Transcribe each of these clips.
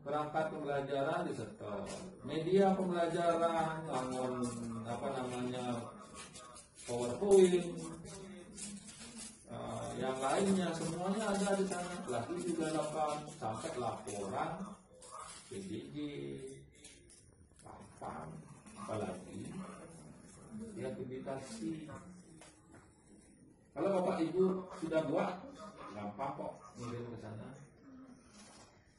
perangkat pembelajaran disetor, media pembelajaran, bangun PowerPoint, yang lainnya semuanya ada di sana. Lagi juga dapat sampai laporan PJJ, papan, apalagi akreditasi. Kalau Bapak Ibu sudah buat, gampang kok ngirim ke sana.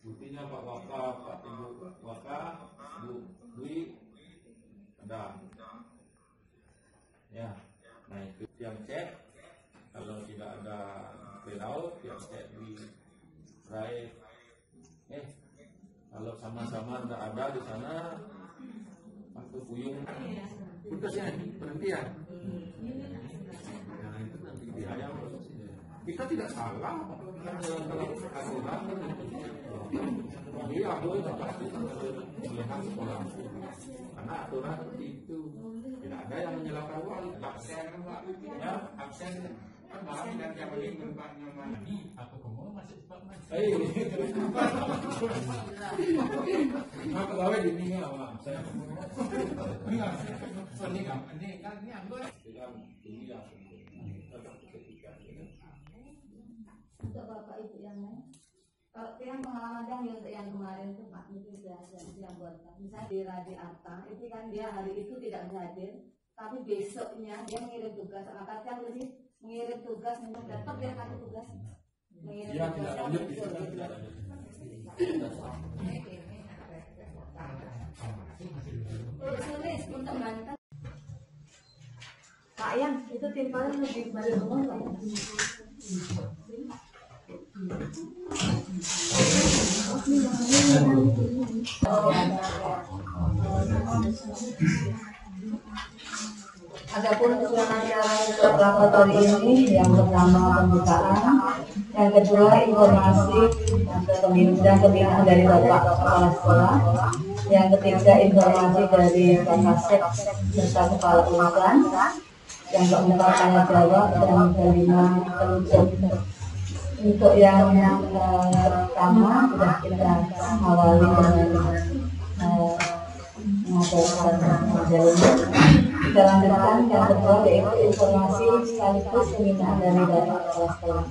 Buktinya Pak Waka, Pak Ibu Waka, Bu Dwi, ada. Ya, nah itu yang cek. Kalau tidak ada printout, yang cek di drive. Kalau sama-sama tidak ada di sana, waktu puyung, putus ya, berhenti ya. Nah itu nanti biaya. Kita tidak salah dalam aturan. Jadi aku itu pasti melihat sekolah, karena aturan seperti itu. Tidak ada yang menyalahkan uang. Absen kan Pak? Ya, absen kan malam dan yang paling berpaknya mandi. Aku kemana masih cepat mas? Nah pegawai di sini nggak Pak? Saya ini kan ini ambil. Untuk Bapak Ibu yang lain, kalau yang pengalaman untuk yang kemarin itu Pak itu yang buat misalnya di Radi Arta itu kan dia hari itu tidak hadir, tapi besoknya dia mengirim tugas, maka yang lebih mengirim tugas dapat dia kasih tugas mengirim tugas yang betul. Tulis untuk Banten. Pak Yang itu timpalnya lebih banyak umum Pak Yang. Adapun acara laboratori ini yang pertama pembukaan, yang kedua informasi dan pembinaan dari Bapak Kepala Sekolah, yang ketiga informasi dari Bapak Sek serta Kepala Urusan, yang keempat tanya jawab, dan kelima penutup. Untuk yang pertama sudah kita awali dengan mengadakan majalahnya. Kita lanjutkan yang kedua yaitu informasi sekaligus pembinaan dari Bapak Kepala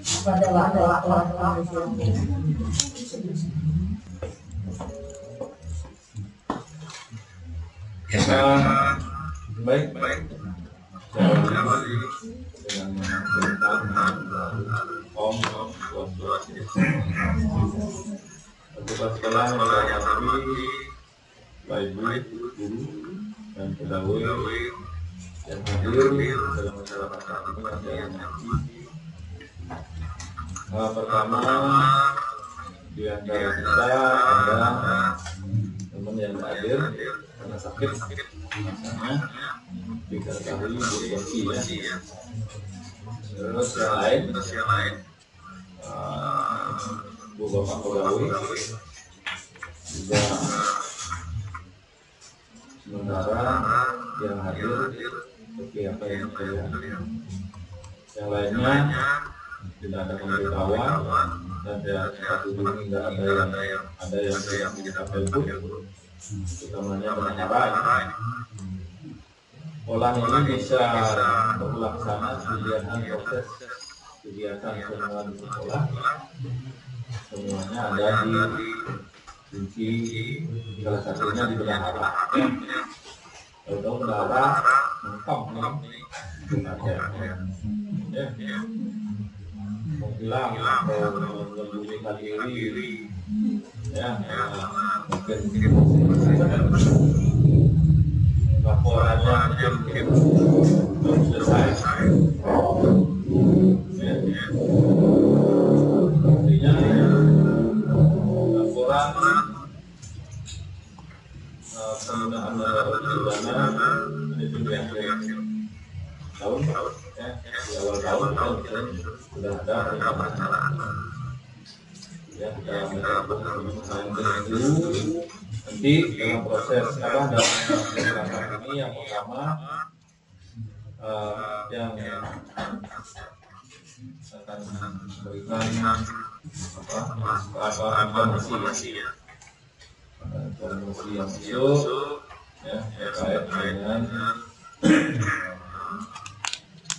Sekolah pada waktu baik. Petugas sekolah yang kami, baik guru dan pegawai yang hadir dalam acara ini yang pertama di antara kita ada teman yang hadir karena sakit, misalnya diketahui berdosi ya. Terus yang lain Bu Bapak pegawai juga sementara yang hadir seperti apa yang saya. Yang lainnya tidak ada pemberitahuan dan tidak hubungi, tidak ada yang kita telepon, utamanya pengacara. Polang ini bisa berlaksana kegiatan proses kegiatan semua di sekolah, semuanya ada di kunci, salah satunya di bendahara. Kalau bendahara lengkap nih, menghilang atau menyembunyikan diri, ya mungkin laporannya mungkin belum selesai. Artinya laporan penggunaan dana itu di akhir tahun, di awal tahun sudah ada perencanaan. Ya, kita mengusahakan dulu. Nanti dalam proses dalam ini yang pertama yang akan memberikan informasi ya. informasi yang masuk ya terkait dengan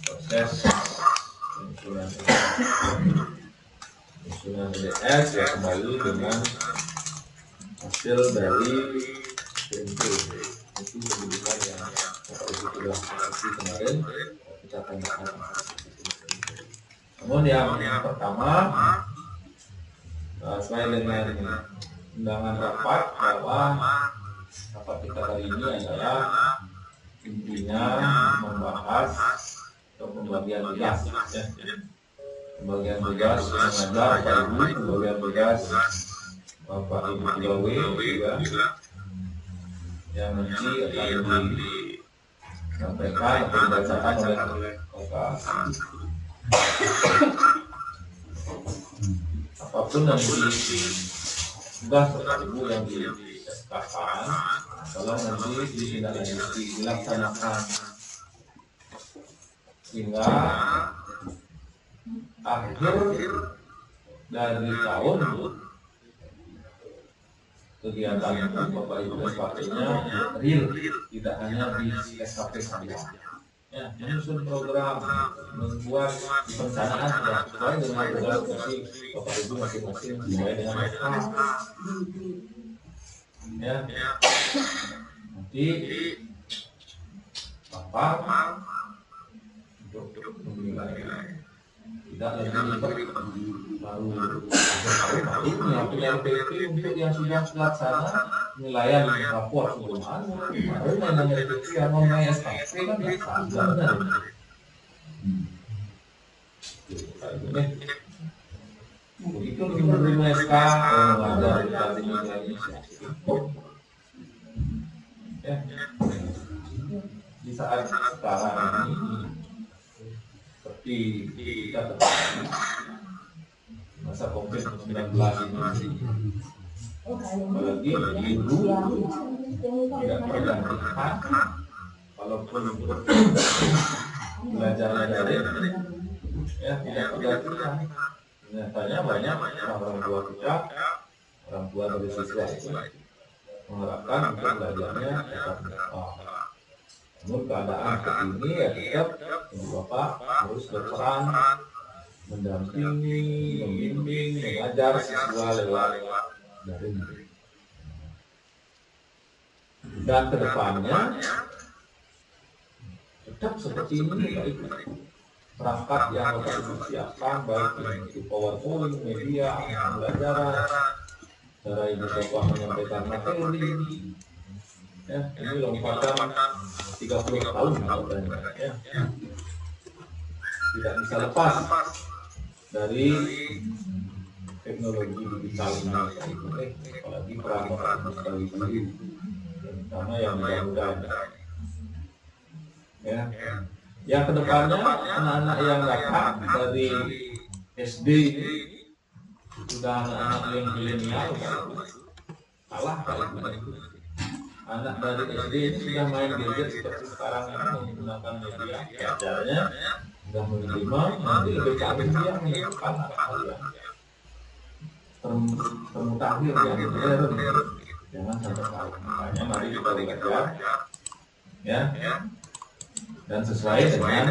proses penyusunan DDS ya kembali dengan hasil dari PMP itu pendidikan yang Bapak Ibu sudah kasih kemarin kita tanyakan. Namun yang pertama sesuai dengan undangan rapat bahwa rapat kita hari ini adalah intinya membahas pembagian tugas ya. Pembagian tugas mengajar Bapak Ibu, pembagian tugas Bapak Ibu pegawai juga yang nanti akan disampaikan atau dibacakan oleh Bapak. Apapun nanti tugas Bapak Ibu yang disesatkan, kalau nanti ditindaklanjuti dilaksanakan hingga akhir dari tahun kegiatan Bapak Ibu SKP-nya real, tidak hanya di SKP saja. Ya, menyusun program, membuat perencanaan sudah sesuai dengan program dari Bapak Ibu masing-masing sesuai dengan SK. Ya, nanti Bapak untuk menilai. Tidak lagi baru menyiapkan LPP untuk yang sudah terlaksana penilaian rapor sebelum kemarin yang LPP yang mengenai SKP kan tidak sama begitu menerima SK mengajar dari Indonesia ya di saat sekarang ini seperti kita ketahui masa COVID-19 ini apalagi guru tidak tergantikan walaupun belajar daring ya tidak tergantikan. Nyatanya banyak orang tua kita, orang tua dari siswa itu mengharapkan untuk belajarnya tetap muka. Namun keadaan seperti ini ya tetap Ibu Bapak harus berperan mendampingi, membimbing, mengajar siswa lewat daring. Dan kedepannya tetap seperti ini baik perangkat yang Bapak Ibu siapkan baik itu PowerPoint, media, pembelajaran, cara Ibu Bapak menyampaikan materi. Ya, ini lompatan 30 tahun ya. Tidak bisa lepas dari teknologi digital ini, apalagi peran Bapak Ibu sekali terutama yang muda-muda. Ya, yang kedepannya anak-anak yang datang dari SD sudah anak-anak yang milenial kalah kalau anak dari SD ini sudah main gadget seperti sekarang ini menggunakan media acaranya sudah menerima nanti lebih canggih dia menentukan anak kalian termutakhir yang modern jangan sampai salah. Makanya mari kita belajar ya dan sesuai dengan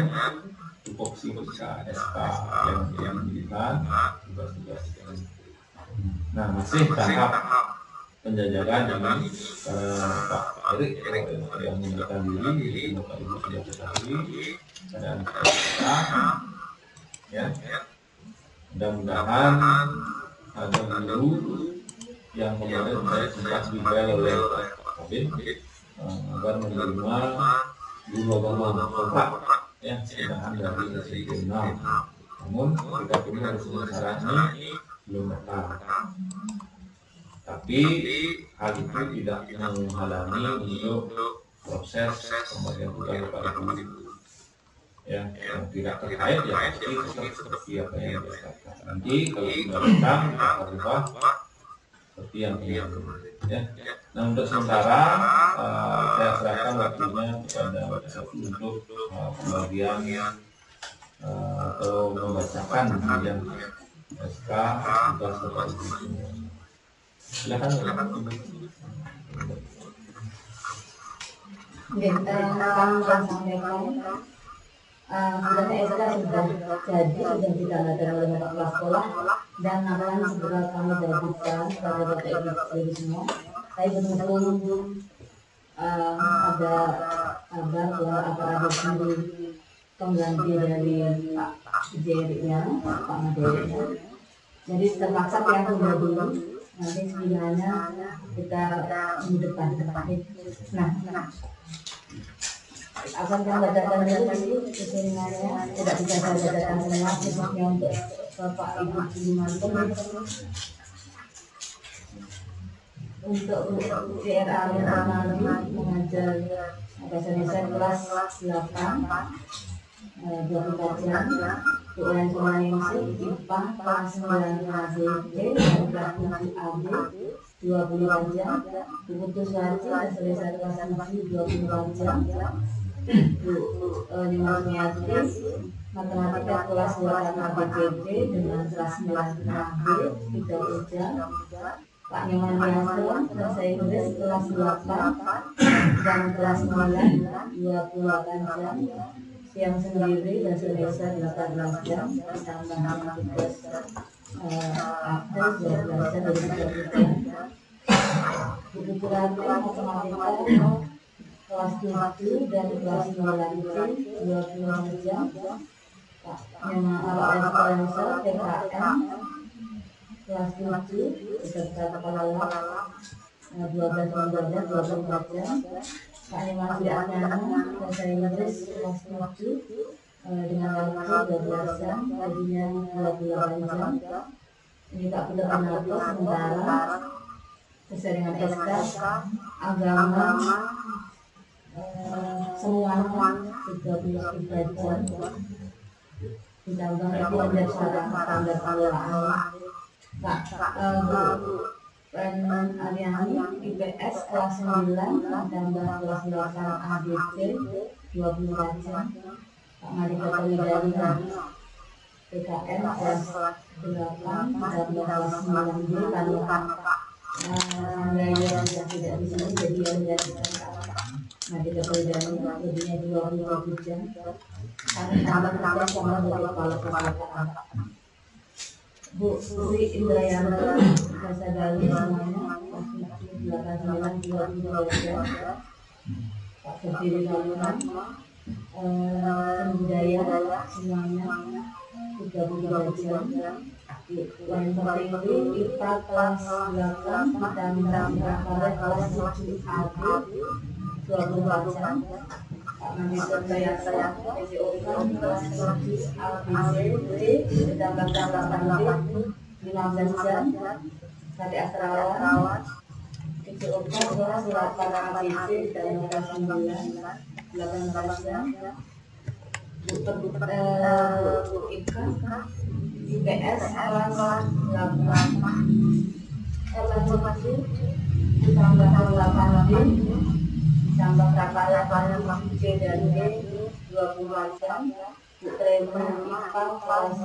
tupoksi kita SK yang diberikan tugas-tugas. Nah masih tahap penjajakan dengan Pak Erik yang mengundurkan diri, Bapak Ibu sudah ketahui dan kita ya mudah-mudahan ada guru yang kemarin saya sempat dibel oleh Kabin agar menerima guru agama kontrak ya sedahan dari SDG 6. Namun kita punya semua syarat ini belum datang. Tapi hal itu tidak menghalangi untuk proses pembagian tugas Bapak Ibu ya yang tidak terkait ya pasti tetap seperti apa yang dikatakan. Nanti kalau sudah datang kita akan ubah seperti yang ini ya. Nah untuk sementara saya serahkan waktunya kepada Bapak untuk pembagian atau membacakan yang SK tugas Bapak Ibu. Silakan. Kami akan sampaikan sebenarnya SK sudah jadi, sudah ditandatangani oleh kepala sekolah dan akan segera kami terbitkan pada Bapak Ibu guru semua. Tapi berhubung ada kabar bahwa akan ada guru pengganti dari Pak Jeriknya, Pak Maderiknya, jadi terpaksa yang tunda dulu. Nanti sebenarnya kita minggu depan. Nah, akan kami bacakan dulu keseringannya, tidak bisa saya bacakan semua, khususnya untuk Bapak Ibu guru mantum. Untuk CRA Nadi mengajar bahasa Indonesia kelas 8 24 jam, UN Komunikasi IPA kelas 9 ABD dan kelas 7 AB 24 jam, buku Tuswati bahasa Indonesia kelas 7 24 jam, Nimasmiati Matematika kelas 8 ABCD dengan kelas 9 AB 30 jam, Pak Nyoman Biasa bahasa Inggris kelas 8 dan kelas 9 28 jam, siang sendiri bahasa Indonesia 18 jam, ditambah tugas akhir 12 jam dari 30 jam. Buku Kurati Matematika kelas 7 dan kelas 9 20 jam, Pak Nyoman Biasa PKM kelas 7 beserta kepala 12 jam 24 jam, Pak Nyoman Biasa bahasa Inggris kelas 7 dengan waktu 12 jam, tadinya 28 jam. Ini Pak Peter Penato sementara keseringan SK agama semuanya 33 jam, ditambah lagi ada standar pengelolaan Pak Ariani IPS kelas 9 tambah kelas 8 ABC 24 jam, Pak Marika Widari PKN kelas 8 tambah kelas 9B tanpa Sanggaya sudah tidak di sini, jadi yang menjadikan Marika Widari jadinya 27 jam. Kami tambah kerja sama dari kepala keseluruhan. Bu Sri Indrayanto bahasa Bali semuanya 89 22 jam, Pak Berdiri Lalunan budaya semuanya 32 jam, yang tertinggi IPA kelas 8 dan IPA kelas 7 AB 24 jam, Pak Manisur Bayasa PJOK kelas 7 ABCD ditambah 8D 15 jam, Sari Astrawan PJOK kelas 8 ABC ditambah kelas 9 18 jam, IPS kelas 8 LH ditambah 8D ditambah prakarya C dan D 20 jam, Trema IPA kelas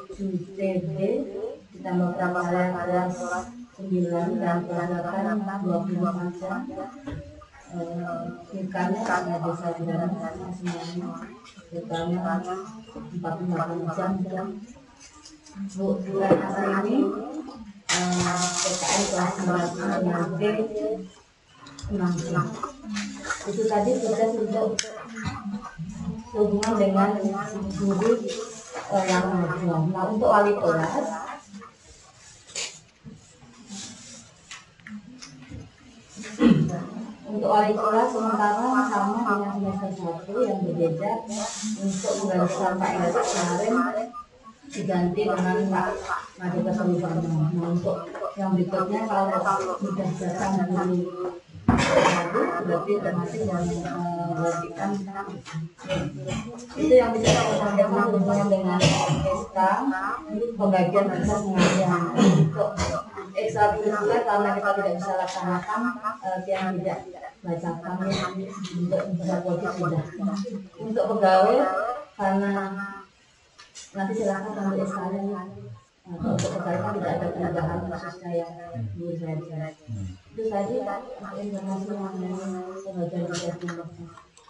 7 CD ditambah prakarya kelas 9 dan kelas 8 24 jam. Singkatnya ada desa dan semuanya totalnya 48 jam. Bu bulan asal ini PKN kelas 9 dengan D 6 jam. Itu tadi tugas untuk hubungan dengan guru yang mengajar. Nah, untuk wali kelas sementara sama dengan semester 1 yang berbeda. Untuk bulan Pak Inggris kemarin diganti dengan Pak Madika Solibarno. Nah, untuk yang berikutnya kalau sudah datang guru baru berarti termasuk yang berartikan itu yang bisa kita sampaikan hubungan dengan SK pembagian tugas pengajian. Untuk ekstrakurikuler karena kita tidak bisa laksanakan yang tidak bacakan untuk wajib sudah. Untuk pegawai karena nanti silakan ambil SK-nya. Untuk pegawai kan tidak ada perubahan khususnya yang dulu saya bicara. Itu saja informasi yang sebagian dari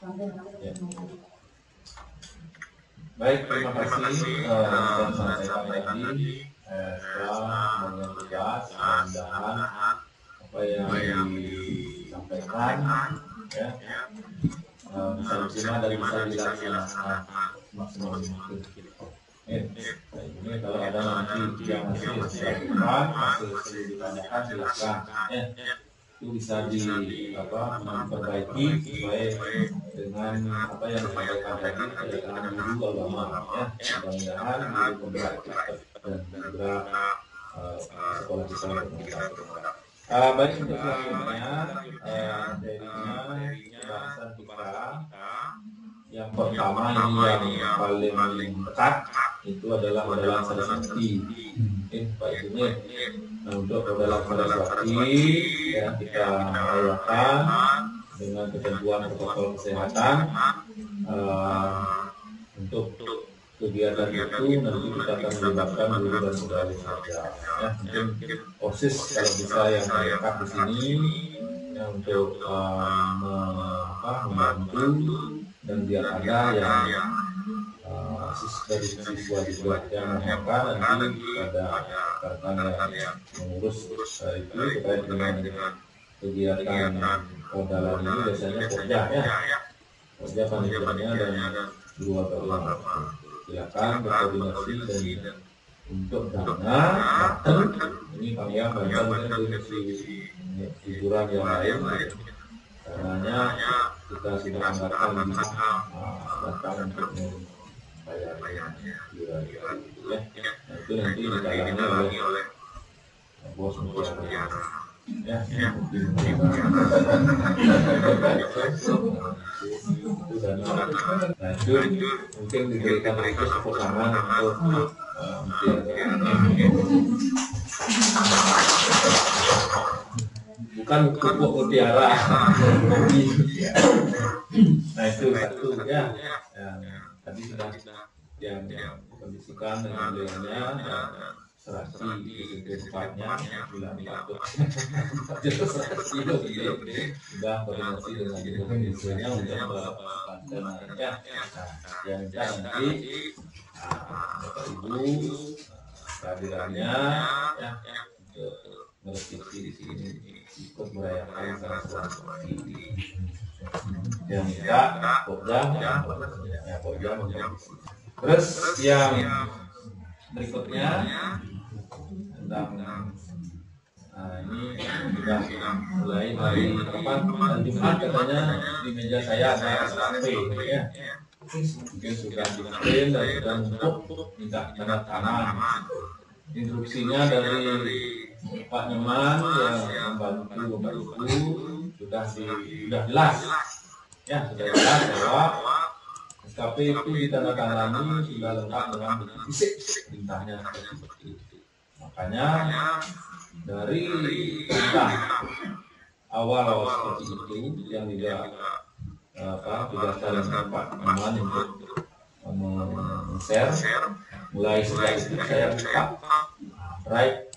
sampai Baik, terima kasih yang saya sampaikan tadi. Setelah mengenai tugas, mudah-mudahan apa yang disampaikan ya bisa diterima dan bisa dilaksanakan maksimal mungkin. Ini kalau ada nanti yang masih dilakukan, masih ditanyakan silakan. Itu bisa diperbaiki sesuai dengan apa yang disampaikan tadi kedatangan guru agama ya. Mudah-mudahan guru pemberat dan juga sekolah kita bermanfaat. Baik, untuk selanjutnya materinya pembahasan kita yang pertama ini yang paling dekat itu adalah modelan Saraswati. Pak Ibunya untuk modelan Saraswati ya kita rayakan dengan ketentuan protokol kesehatan. Untuk kegiatan itu nanti kita akan melibatkan guru dan pegawai saja. Ya, mungkin OSIS kalau bisa yang terdekat di sini ya, untuk membantu dan biar ada yang dari siswa juga yang mengharapkan nanti ada rekan yang mengurus itu terkait dengan kegiatan modalan ini biasanya Pokja ya. Pokja panitianya dan dua orang. Silakan berkoordinasi dan untuk dana ini kami banyak dari hiburan yang lain karenanya kita sudah anggarkan datang untuk membayarnya ya. Nah, itu nanti ditangani oleh bos Mutiara ya. Nah itu mungkin diberikan request pertama untuk bukan pupuk Mutiara. Nah itu satu ya. Tadi sudah yang kondisikan dengan nilainya serasi itu tempatnya bilang patut serasi sudah koordinasi dengan Indonesia untuk ya yang nanti Bapak Ibu kehadirannya ya untuk merevisi di sini ikut merayakan Saraswati yang tidak Pokja terus yang berikutnya tentang ini sudah mulai dari kapan Jumat katanya di meja saya ada SKP ya mungkin sudah dikirim dan sudah untuk minta tanda tangan instruksinya dari Pak Nyoman yang membantu Bapak Ibu sudah jelas ya sudah jelas bahwa SKP itu ditandatangani sudah lengkap dengan bukti fisik perintahnya seperti itu. Makanya dari perintah awal seperti itu yang juga tugaskan Pak Aman untuk share mulai sejak itu saya buka right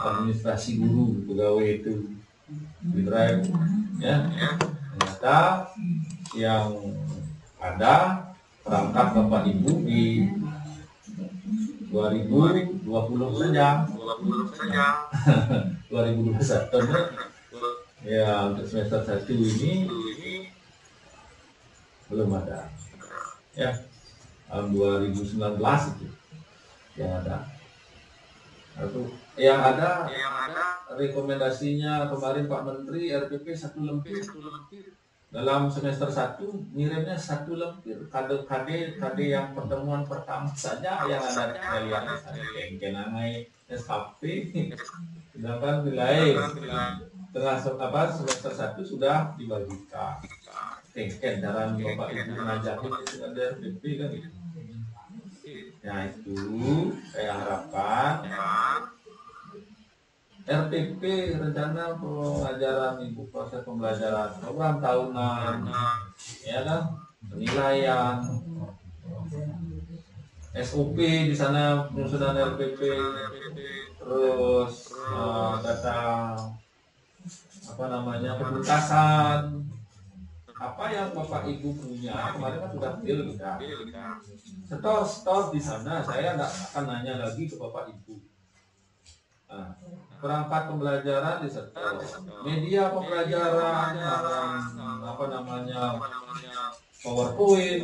administrasi guru pegawai itu di drive ya ternyata yang ada perangkat Bapak Ibu di 2020 saja 2021 ya untuk semester 1 ini belum ada ya tahun 2019 itu yang ada rekomendasinya kemarin Pak Menteri RPP 1 lempir dalam semester 1 ngirimnya 1 lempir KD yang pertemuan pertama saja yang ada kalian kenangai SKP sedangkan nilai tengah semester 1 sudah dibagikan tengken dalam Bapak Ibu mengajarin itu ada RPP kan gitu. Nah itu saya harapkan RPP rencana pelajaran Ibu proses pembelajaran program tahunan ya kan penilaian SOP di sana penyusunan RPP terus data apa namanya penuntasan, apa yang Bapak Ibu punya kemarin kan sudah deal kita. Setor di sana, saya nggak akan nanya lagi ke Bapak Ibu. Nah, perangkat pembelajaran disetor, media pembelajaran, apa namanya PowerPoint,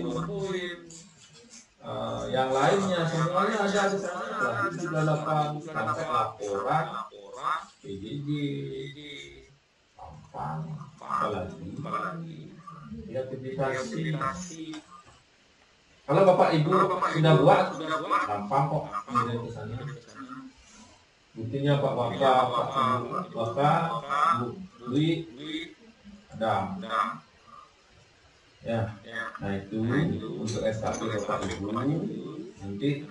yang lainnya semuanya ada di sana. Itu dalam sampai laporan PJJ, apalagi aktivitas. Kalau Bapak Ibu sudah buat, gampang kok ngirim ke sana. Buktinya Pak Waka, Bu Dwi, ada. Ya, nah itu untuk SKP Bapak Ibu. Nanti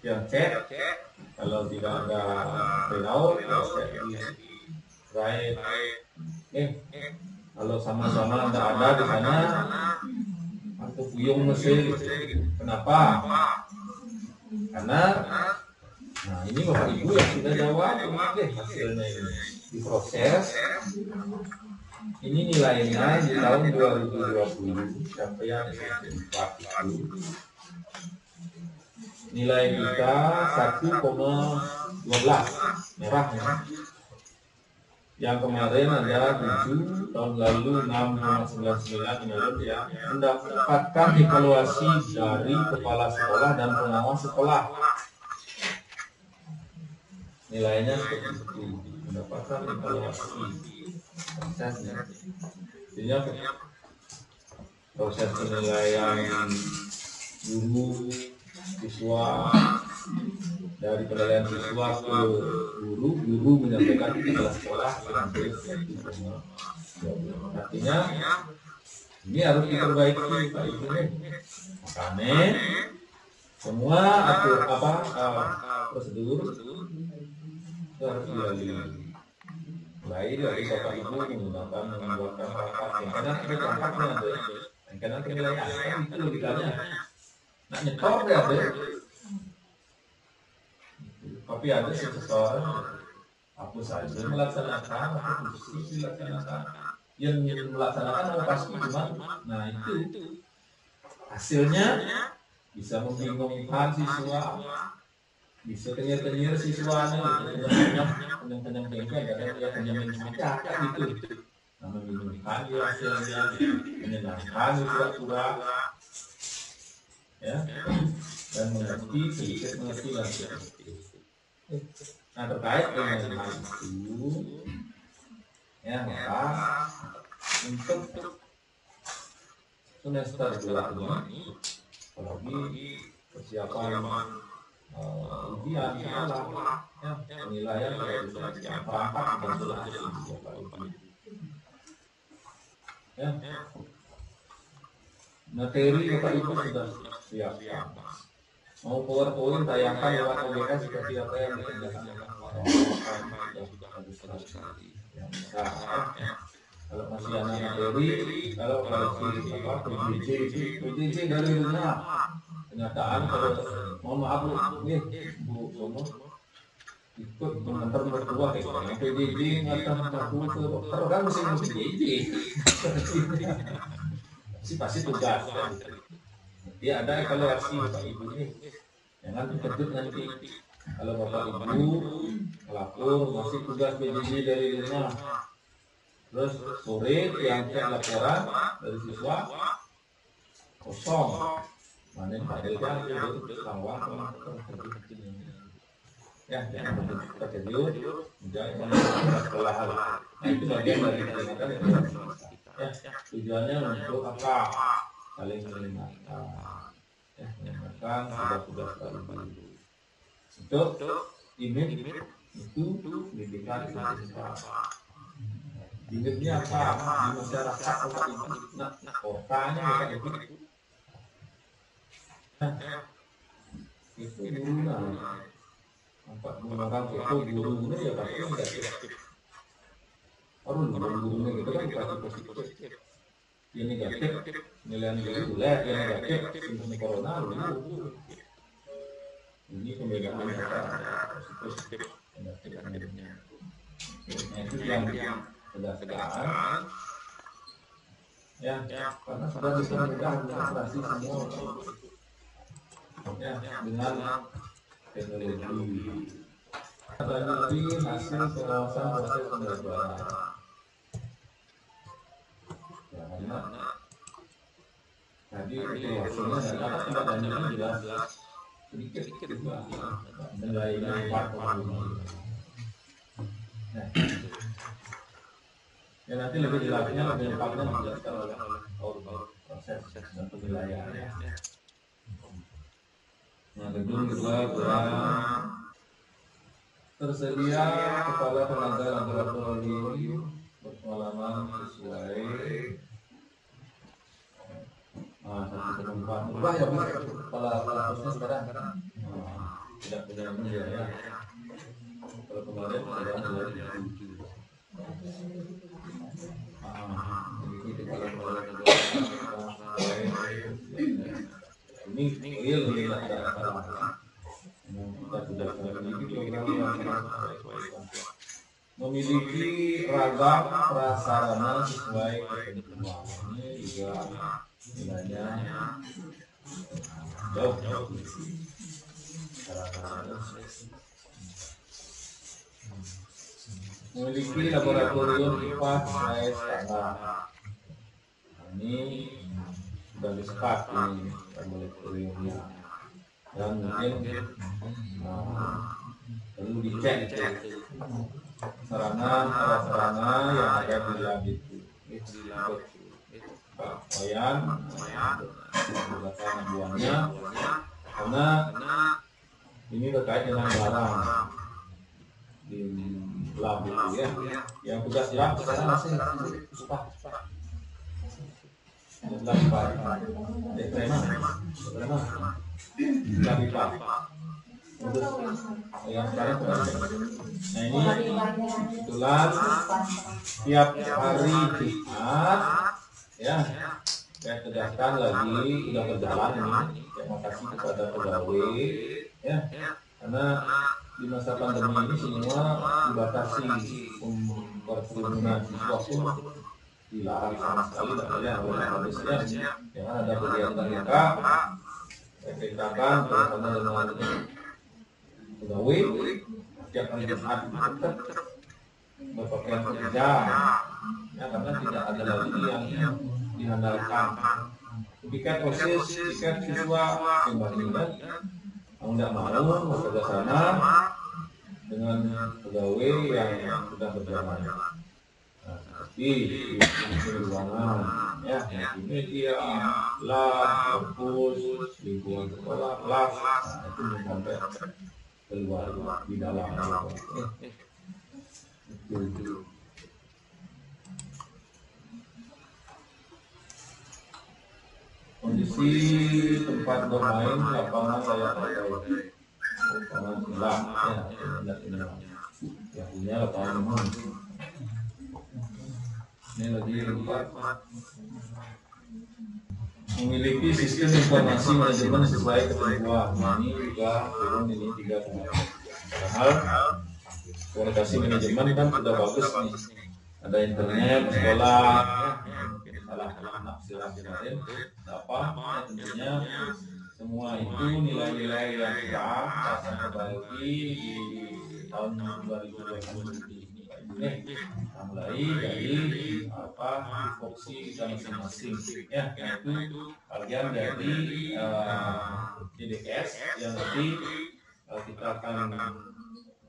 yang cek, kalau tidak ada pelaut, cek di Drive. Kalau sama-sama ada di sana, atau buyung mesin. Kenapa? Karena nah ini Bapak Ibu yang sudah jawab, hasilnya ini diproses. Ini nilainya di tahun 2020 capaian SMP 4 itu nilai kita 1,12 merah ya. Yang kemarin ada 7, tahun lalu 6,99 menurut ya, mendapatkan evaluasi dari kepala sekolah dan pengawas sekolah. Nilainya seperti itu, mendapatkan evaluasi prosesnya. Jadi proses penilaian guru, siswa, dari penilaian siswa ke guru menyampaikan ke kepala sekolah, artinya ini harus diperbaiki Pak Ibu. Makanya semua prosedur itu harus dilalui. Mulai dari Bapak Ibu membuatkan perangkat, karena kita perangkatnya ada, karena penilaian itu logikanya. Nah nyetor ya ada, tapi ada seseorang apa saja melaksanakan, apa posisi dilaksanakan, yang melaksanakan pasti cuma, nah itu hasilnya bisa membingungkan siswa, bisa kenyir siswanya, kenyang bengkel, kadang dia kenyang saja gitu, nah membingungkan dia hasilnya, menyenangkan pura-pura, ya, dan mengerti sedikit mengerti lagi. Nah terkait dengan hal itu, ya maka untuk semester 2 ini, apalagi persiapan ujian sekolah, ya, penilaian kalau bisa perangkat dan sudah ya, materi Bapak Ibu sudah siap. Mau PowerPoint tayangkan lewat OBS seperti apa yang dikerjakan kalau masih anak materi, kalau PJJ dari rumah, kenyataan kalau mohon maaf Bu Somo ikut mengantar berdua kayak PJJ ngantar berdua ke dokter kan mesti PJJ pasti tugas. Dia ada evaluasi Bapak Ibu ini, jangan terkejut nanti kalau Bapak Ibu melapor masih tugas PJJ dari rumah, terus sore yang laporan dari siswa kosong, mana failnya itu sawah ya, jangan terkejut, jangan kesalahan. Nah itu bagian dari peringatan ya, tujuannya untuk apa? Saling mengingatkan, ya, mengingatkan tugas-tugas baru. Untuk image itu pendidikan intensitas. Image-nya apa? Di masyarakat apa itu? Nah, kotanya kayak itu. Itu guru lah. Nampak menggunakan foto guru-guru ya pasti negatif. Orang guru-gurunya gitu kan dikasih positif. Yang negatif, nilai guru yang negatif, ini corona dulu. Ini pembedaan antara positif dan negatifnya. Nah, itu yang berdasarkan ya, karena sudah bisa mudah mengoperasi semua ya dengan teknologi. Teknologi hasil pengawasan proses pembelajaran. Ya, karena tadi evaluasinya tidak ada ini jelas sedikit juga nilainya 4,5. Nah, ya nanti lebih jelasnya lebih lengkapnya dijelaskan oleh proses dan penilaian. Nah, gedung kedua kurang tersedia kepala tenaga laboratorium berpengalaman sesuai 1,4. Ubah ya bisa kepala khususnya sekarang tidak punya ini ya. Kalau kemarin ada mulai 7. Jadi kalau ini real tidak ada. Kita sudah memiliki program yang memiliki ragam prasarana sesuai ketentuan. Ini juga nilainya jauh. Memiliki laboratorium IPA sesuai standar. Ini sudah disekat ini laboratoriumnya. Dan mungkin perlu dicek sarana yang ada di lab itu. Pakaian, menggunakan buahnya, karena ini terkait dengan barang di lab itu ya. Yang tugas lab sekarang masih suka. Lab untuk yang sekarang nah ini kebetulan tiap hari Jumat ya saya tegaskan lagi sudah berjalan ini. Terima kasih kepada pegawai ya, karena di masa pandemi ini semua dibatasi perkerumunan siswa pun dilarang sama sekali, tidak boleh harusnya jangan ada kegiatan mereka. Saya ceritakan bersama dengan pegawai setiap hari Jumat berpakaian kerja ya, karena tidak ada lagi yang diandalkan. Tiket OSIS, tiket siswa kembali kan, mau tidak mau bekerja sama dengan pegawai yang sudah berjalan. Di ruangan ya, media, lab, kampus, lingkungan sekolah, kelas, itu sampai keluar di dalam itu. Kondisi tempat bermain lapangan layak pakai, lapangan gelap ya, punya lapangan umum. Ini lagi empat, memiliki sistem informasi manajemen sesuai ketentuan. Ini juga turun ini 3. Padahal komunikasi manajemen kan sudah bagus nih, ada internet, sekolah, salah penafsiran kemarin apa? Tentunya semua itu nilai-nilai yang sudah saya perbaiki di tahun 2020 ini. Mulai dari fokusi kita masing-masing ya, itu bagian dari DDS yang nanti kita akan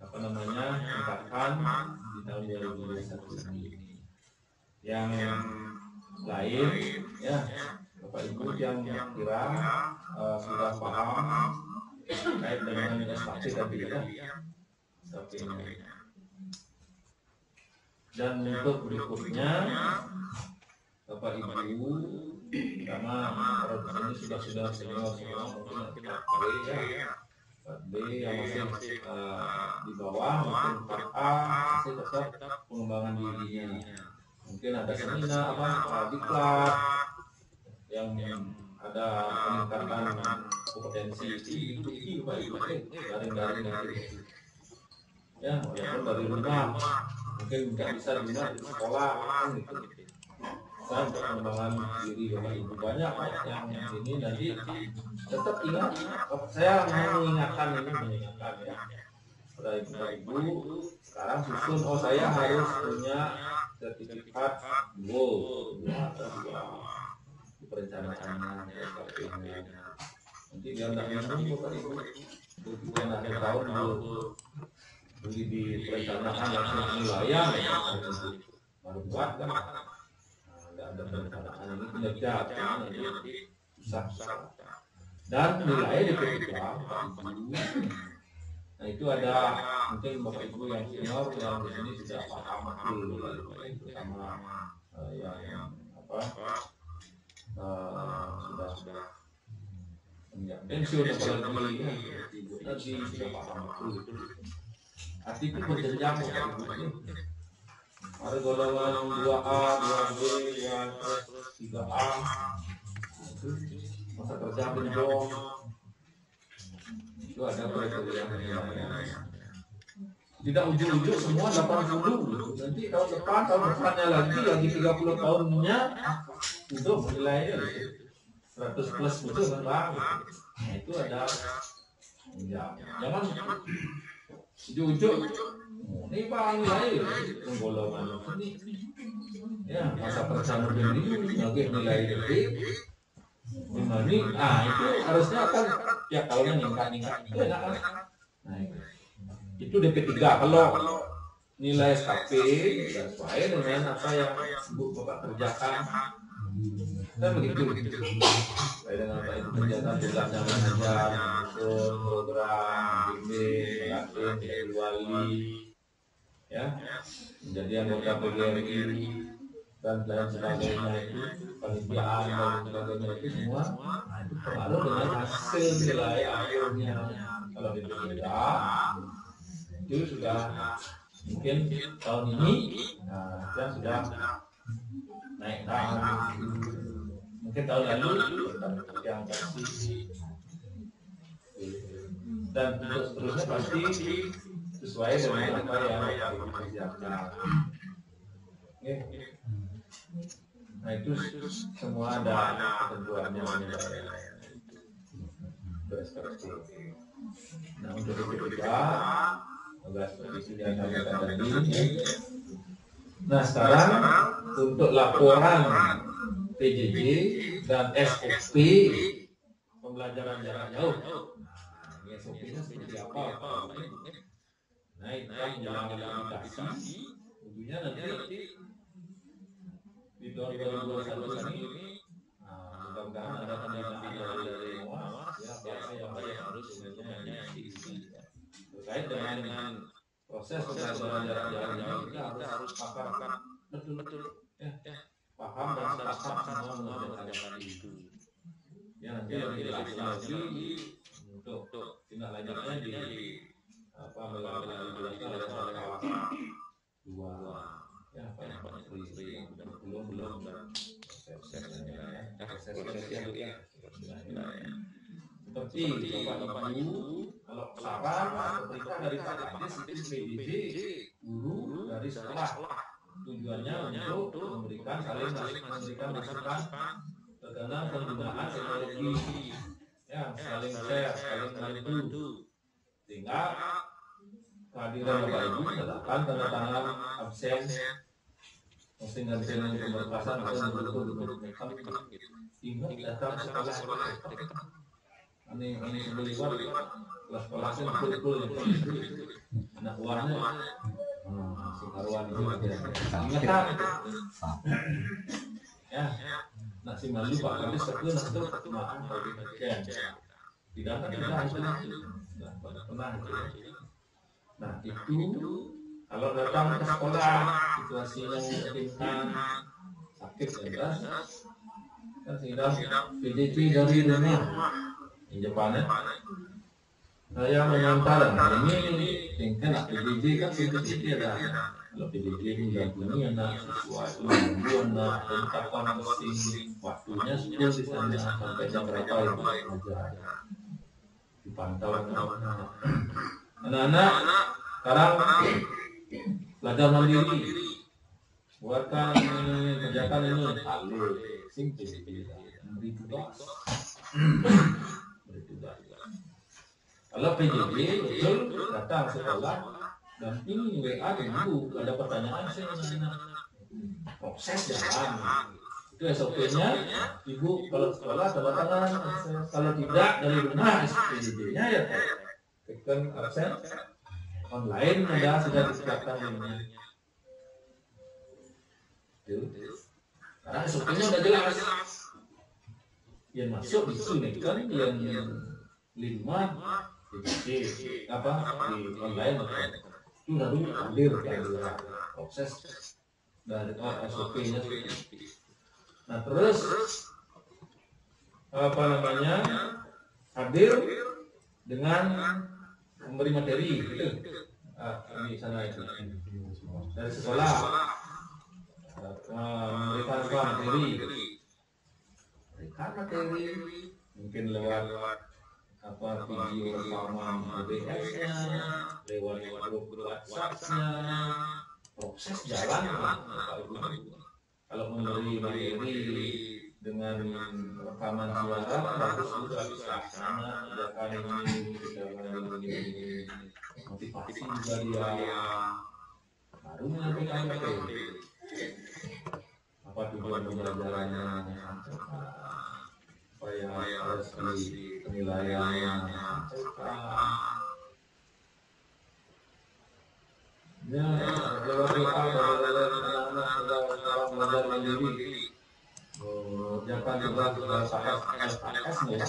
tingkatkan di tahun 2021 ini. Yang lain ya, Bapak Ibu yang kira sudah paham terkait dengan SKP tadi ya, SKP-nya. Dan untuk berikutnya Bapak Ibu, karena para dosen ini sudah senior semua, mungkin ya, B yang masih di bawah, mungkin Pak A masih tetap pengembangan dirinya. Mungkin ada seminar di kelas yang ada peningkatan kompetensi itu baik garing nanti ya walaupun dari rumah mungkin nggak bisa di sekolah gitu. Saya untuk pengembangan diri Bapak Ibu banyak yang ini nanti tetap ingat, saya mengingatkan ya pada ibu sekarang susun, oh saya harus punya sertifikat goal di perencanaannya nanti biar nggak bingung Bapak Ibu bukan akhir tahun beli di perencanaan langsung wilayah baru buat kan nggak ada perencanaan ini kinerja nanti susah dan nilai di P3 nah itu ada mungkin Bapak Ibu yang senior yang di sini sudah paham terutama yang sudah pensiun apalagi nanti sudah paham betul arti itu berjenjang ada golongan 2A, 2B, 3A itu masa kerja benjong itu ada kriteria tidak ujung-ujung semua 80 nanti tahun depannya lagi 30 tahunnya untuk menilainya 100 plus betul kan Bang? Nah itu ada jangan ujung-ujung ini Bang nilai golongan ini ya masa percaya ini lagi nilai lebih ini itu harusnya kan ya tahunnya meningkat itu enak kan nah itu DP3 kalau nilai SKP sesuai dengan apa yang Bapak kerjakan kan begitu sesuai dengan apa itu kerjakan tugasnya mengajar program bimbing melatih wali ya menjadi anggota PGRI dan lain sebagainya itu panitiaan dan sebagainya itu semua itu pengaruh dengan hasil nilai akhirnya kalau berbeda itu sudah mungkin tahun ini yang sudah naik mungkin tahun lalu yang pasti dan seterusnya pasti sesuai dengan apa yang dikerjakan. Nah itu semua ada ketentuannya nah untuk itu juga agak seperti yang tadi. Nah sekarang untuk laporan PJJ dan SOP pembelajaran jarak jauh. SOP-nya seperti apa? Nah itu kan menjalani aplikasi. Tentunya nanti di tahun 2021 ini mudah-mudahan ada pembinaan dari MOAS ya apa yang harus sebenarnya diisi terkait dengan proses pembelajaran jarak jauh kita harus paham betul ya paham dan sepakat semua mengerjakan itu ya nanti lebih jelas lagi untuk tindak lanjutnya di melalui oleh dua ya apa yang belum prosesnya ya seperti Bapak Ibu kalau saran pemerintah dari Pak Kadis itu PJJ guru dari sekolah tujuannya untuk saling memberikan masukan tentang penggunaan teknologi ya saling share saling bantu sehingga kehadiran Bapak Ibu mendapatkan tanda tangan absen posting absen yang pemberkasan atau betul-betul ingat datang sekolah ini sebelum kelas kelasnya betul-betul anak buahnya Singaruan itu ingatkan ya nasi malu Pak Kadis satu makan kalau demikian tidak pernah nah itu kalau datang ke sekolah situasinya memungkinkan sakit ya kan sehingga PJJ dari rumah di Jepang saya mengantar ini tingkat PJJ kan PJJ ada kalau PJJ mendampingi anak sesuatu membuat anak penetapan mesin waktunya sudah di sana sampai jam berapa yang belajar dipantau anak-anak sekarang belajar mandiri, buatkan kerjakan ini alih simpel beri tugas. Kalau PJJ betul datang sekolah dan ini WA ibu ada pertanyaan saya proses jalan itu SOP-nya ibu kalau sekolah tanda tangan, kalau tidak dari rumah PJJ-nya ya tekan absen online ada sudah disiapkan ini. Karena SOP-nya udah jelas. Yang masuk di sini kan yang 5 di apa di online itu lalu hadir proses dari SOP-nya. Nah terus apa namanya hadir dengan memberi materi gitu di sana itu dari sekolah memberikan materi mungkin lewat apa video rekaman OBS-nya, lewat grup WhatsApp-nya, proses jalan kalau memberi materi dengan rekaman suara bagus juga bisa sana akan ini motivasi juga dia baru menyampaikan materi apa tujuan pembelajarannya apa yang harus di penilaiannya ya lewat WA anak-anak belajar mandiri jangan juga SKS nya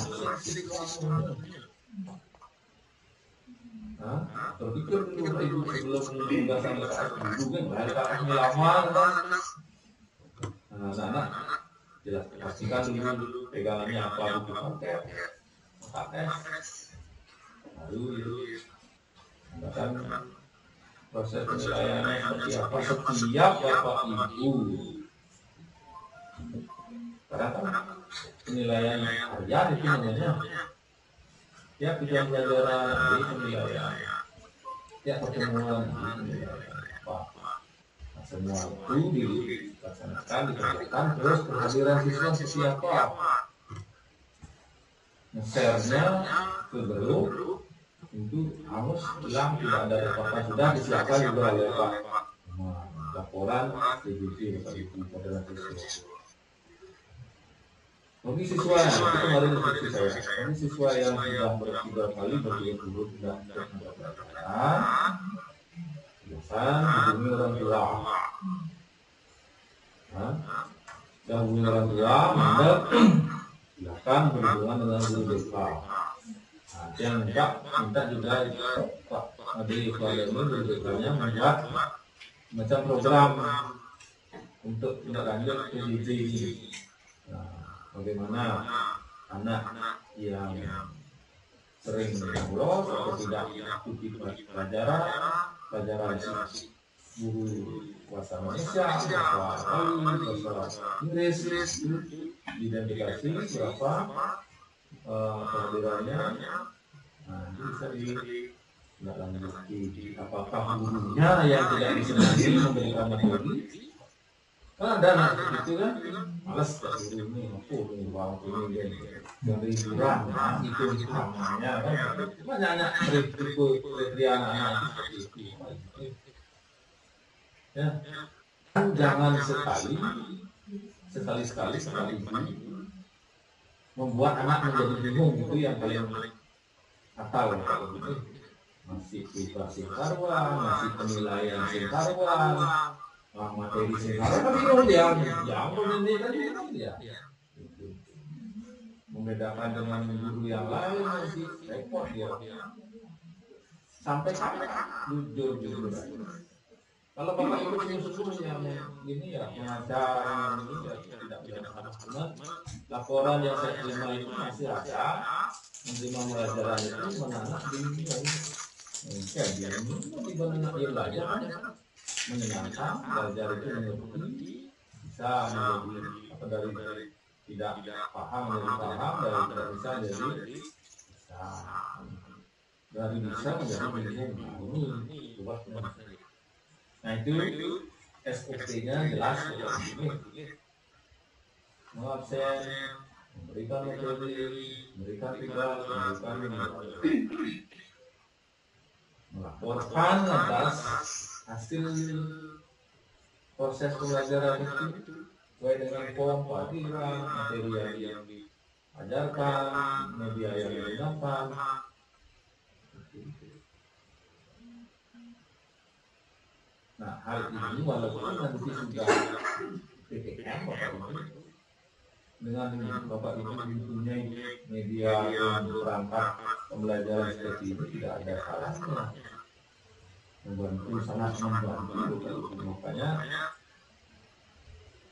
berpikir dulu ibu sebelum penugasan SKS dulu kan SKS-nya lama anak-anak jelas pastikan dulu pegangannya apa buku konten SKS baru bahkan proses penilaiannya seperti apa setiap bapak ibu karena kan penilaian harian itu namanya ya tujuan pelajaran di penilaian ya pertemuan apa semua itu dilaksanakan dikerjakan terus kehadiran siswa seperti apa nge-share-nya ke grup itu harus bilang tidak ada apa-apa sudah disiapkan juga oleh Pak laporan PJJ pada siswa. Bagi siswa itu kemarin diskusi saya. Bagi siswa yang sudah bertiga kali berturut-turut tidak pelajaran, biasanya hubungi orang tua. Yang hubungi orang tua, maka silakan berhubungan dengan guru BK. Yang minta juga Pak Adi Iqbal ini guru BK-nya membuat macam program untuk tindak lanjut PJJ ini. Bagaimana anak yang sering bolos atau tidak ikuti pelajaran guru bahasa Indonesia, bahasa Bali, bahasa Inggris diidentifikasi berapa kehadirannya, itu bisa ditindaklanjuti. Apakah gurunya yang tidak disenangi memberikan materi? Kan ada anak itu kan malas dari ini aku ini bang ini dari liburan itu namanya kan banyak anak kriteria anak seperti itu ya jangan sekali membuat anak menjadi bingung itu yang paling fatal masih situasi karuan masih penilaian karuan materi sekarang tapi bingung dia bingung dia membedakan dengan guru yang lain masih repot dia sampai jujur kalau bapak ibu sungguh-sungguh yang ini ya mengajar ini ya tidak bisa cuma laporan yang saya terima itu masih ada menerima pelajaran itu anak bingung kayak dia ini bagaimana dia belajar menyenangkan belajar itu mengerti bisa menjadi apa dari tidak paham menjadi paham dari tidak bisa jadi bisa dari bisa menjadi minimum. Ini buatnya. Nah itu SOP-nya jelas ini. Mengabsen, memberikan metode, memberikan tugas, memberikan melaporkan atas hasil proses pembelajaran itu sesuai dengan form pelajaran, materi yang diajarkan, media yang digunakan. Nah, hal ini walaupun nanti sudah PPM Bapak Ibu, dengan Bapak Ibu mempunyai media yang perangkat pembelajaran seperti ini tidak ada salahnya. Membantu, sangat membantu. Makanya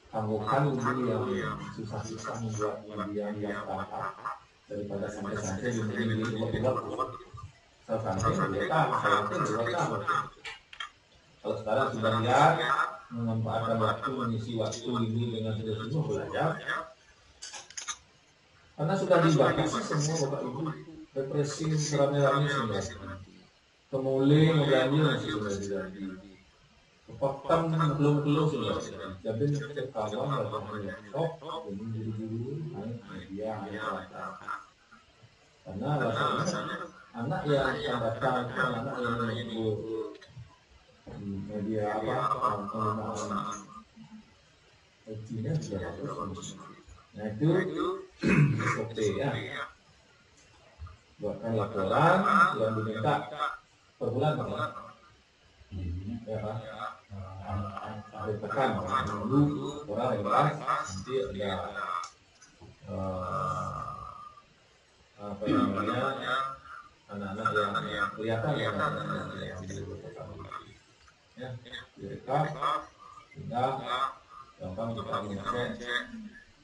tangguhkan dulu yang susah-susah membuat media yang perangkat daripada santai-santai di buat-buat. Santai dua tahun. Kalau sekarang sudah lihat memanfaatkan waktu, mengisi waktu ini dengan sungguh-sungguh belajar, karena sudah dibatasi semua Bapak Ibu, refreshing serame-rame sudah, kemuling belanja masih sudah jadi, kepakan belum sudah, jadi kawan belajar laptop, kemudian guru naik media karena rasanya anak yang akan datang itu anak yang menunggu media penggunaan IT-nya sudah bagus. Nah itu SOP ya, buatkan laporan yang diminta per bulan Pak ya Pak, hari pekan dulu orang lepas nanti ada apa namanya anak-anak yang kelihatan yang ya, direkam sehingga gampang kita mengecek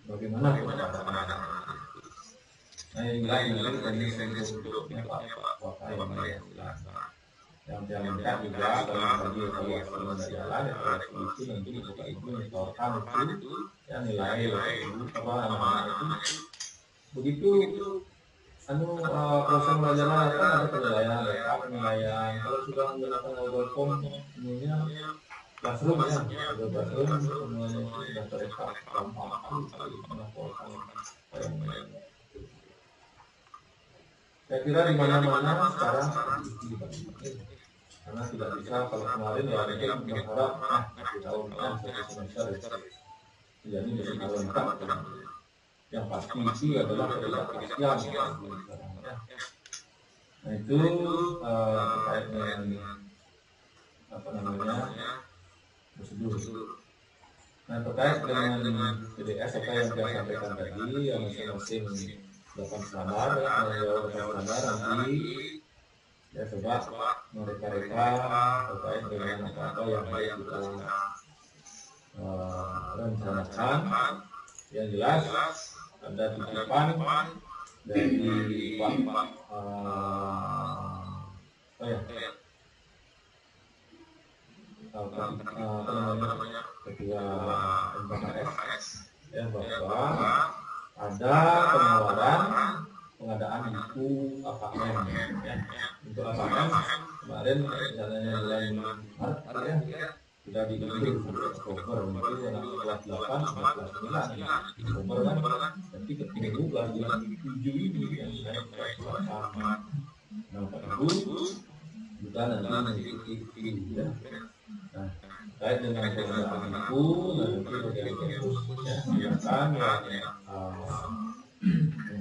bagaimana keadaan. Nah yang lain ini bentuknya Pak yang minta juga bagi evaluasi jalan, evaluasi itu nanti Bapak Ibu menyetorkan itu ya nilai apa anak-anak itu begitu proses pembelajaran kan ada penilaian. Kalau sudah menggunakan Google Form semuanya classroom ya, semuanya sudah terekam gampang melaporkan. Saya kira di mana-mana sekarang karena tidak bisa kalau kemarin ya mungkin berharap satu tahun satu semester jadi bisa lengkap. Yang pasti itu adalah ketidakpastian. Nah itu terkait dengan apa namanya prosedur. Nah terkait dengan PDS apa yang saya sampaikan tadi, yang masing-masing 8 standar, menjawab 8 standar nanti ya coba mereka-reka terkait dengan apa yang harus kita rencanakan. Yang jelas ada titipan dari Pak Ketua MPKS ya bahwa ada penawaran pengadaan buku AKM ya. Untuk AKM kemarin misalnya bulan Maret ya sudah dikirim Oktober, mungkin kelas 8 sampai kelas 9 Oktober kan, nanti ketika bulan 7 ini yang naik kelas 8. Nah Pak Ibu kita nanti mengikuti ya. Nah terkait dengan pengadaan buku nanti terus ya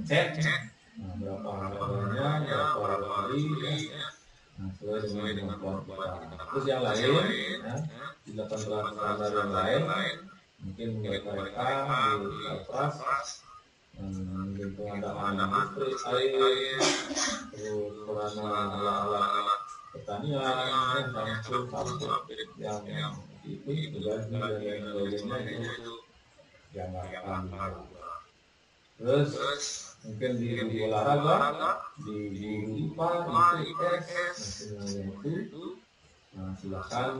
cek berapa harganya, berapa kali ya. Nah, sesuai dengan kemampuan. Terus yang lain ya, di 18 standar yang lain mungkin mereka di atas mungkin pengadaan industri air, terus sarana alat-alat pertanian, yang itu juga dan lain-lainnya itu yang akan terus mungkin di olahraga, di IPA, di IPS, itu silakan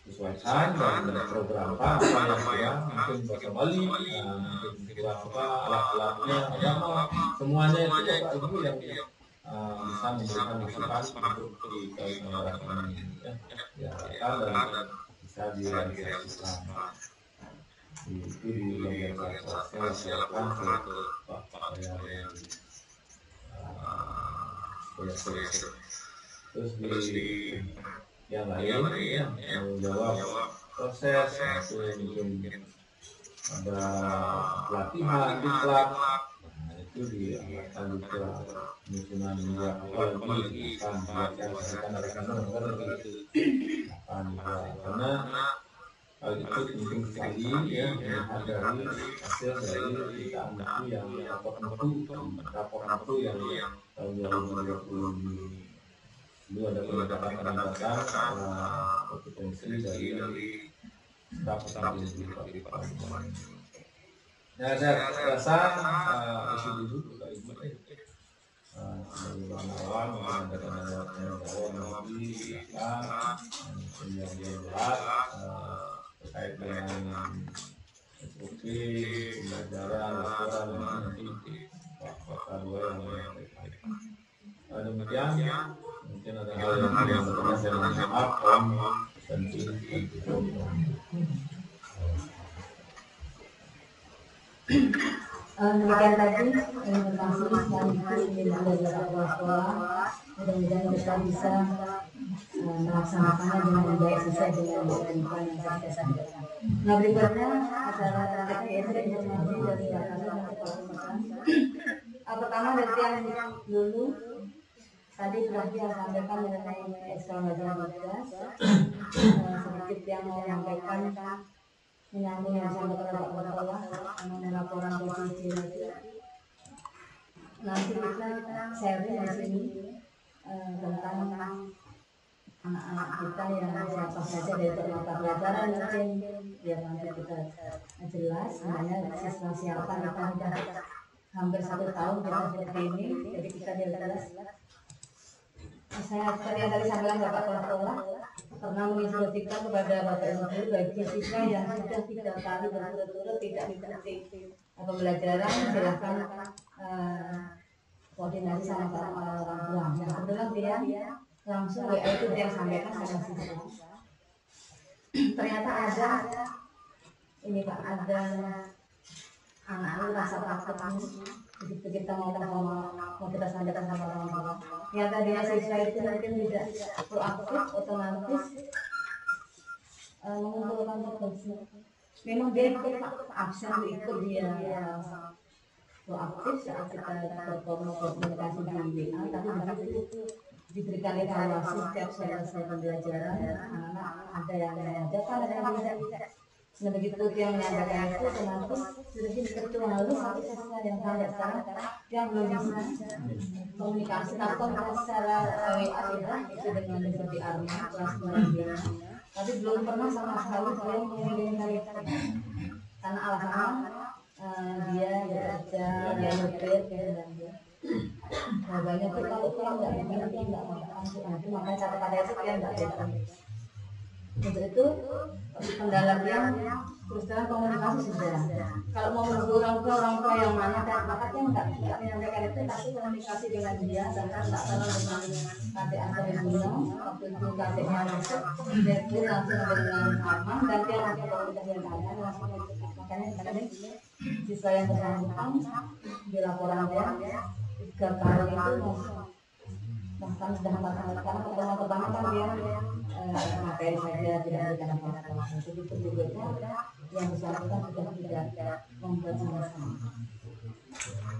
sesuaikan dan program apa yang kurang, mungkin bahasa Bali, mungkin kurang apa alat-alatnya, agama, semuanya itu Bapak Ibu yang bisa memberikan masukan untuk diselenggarakan ini, ya, dan bisa direalisasikan. Itu di bagian saya lakukan ke Pak saya terus di yang lain menjawab proses mungkin ada pelatihan di klub, itu diarahkan juga penyusunan juga apalagi akan rekan-rekan akan karena hal itu penting sekali ya, melihat dari hasil dari kita mutu yang rapor mutu yang tahun 2020 ini. Dulu ada peningkatan kompetensi dari staf di Pak. Nah, saya rasa itu dulu Bapak Ibu sebagai awal mengadakan awal nanti yang jelas terkait dengan SOP, pembelajaran, laporan nanti Pak dua yang terkait. Demikian mungkin ada hal yang berkaitan dengan apa penting. Demikian tadi informasi sekaligus ini dari kepala sekolah. Mudah-mudahan kita bisa melaksanakannya dengan baik sesuai dengan ketentuan yang saya sampaikan. Nah, berikutnya acara terakhir yaitu informasi dari kepala. Pertama dari yang dulu tadi telah disampaikan mengenai ekstrakurikuler tugas. Sedikit yang mau menyampaikan menyambung yang disampaikan Pak Kepala mengenai laporan posisi nanti kita sharing di sini tentang anak-anak kita yang siapa saja dari mata pelajaran mungkin biar nanti kita jelas sebenarnya siswa siapa. Kita sudah hampir 1 tahun kita seperti ini, jadi kita jelas. Saya tadi sampaikan Bapak Kepala pernah menginstruksikan kepada Bapak Ibu bagi siswa yang sudah 3 kali berturut-turut tidak mengikuti pembelajaran silahkan koordinasi sama orang tua. Nah, kebetulan dia langsung WA itu dia sampaikan sama siswa. Ternyata ada ini Pak, ada anak rasa takut begitu kita mau kita sampaikan sama orang tua. Ternyata dia siswa itu mungkin tidak proaktif, otomatis mengumpulkan tugasnya. Memang dia ikut absen ikut dia proaktif saat kita berkomunikasi di WA, tapi begitu diberikan evaluasi setiap selesai pembelajaran, anak ada yang mengajarkan, ada yang tidak. Nah, begitu dia menyampaikan itu, otomatis sudah tertuang satu siswa yang sampai sekarang yang belum bisa komunikasi atau secara WA itu dengan seperti Arma kelas 9, tapi belum pernah sama sekali dia mengirimkan itu karena alasannya dia bekerja, dia nyetir, dan dia banyak tuh kalau pulang nggak diminta nggak mampu, makanya kata-kata itu dia nggak datang. Untuk itu kendala dia terus terang komunikasi sudah. Kalau mau menunggu orang tua yang mana dan makanya nggak menyampaikan itu, tapi komunikasi dengan dia dan tak tahu dengan kakek antar ibunya. Waktu itu kakeknya masuk, dia itu langsung dengan aman dan dia langsung komunikasi dengan aman langsung. Makanya kadang siswa yang bersangkutan di laporan dia 3 kali itu bahkan sudah melaksanakan pertama kan dia materi saja tidak ada apa-apa. Begitu berikutnya yang bersangkutan sudah tidak membuat sama-sama.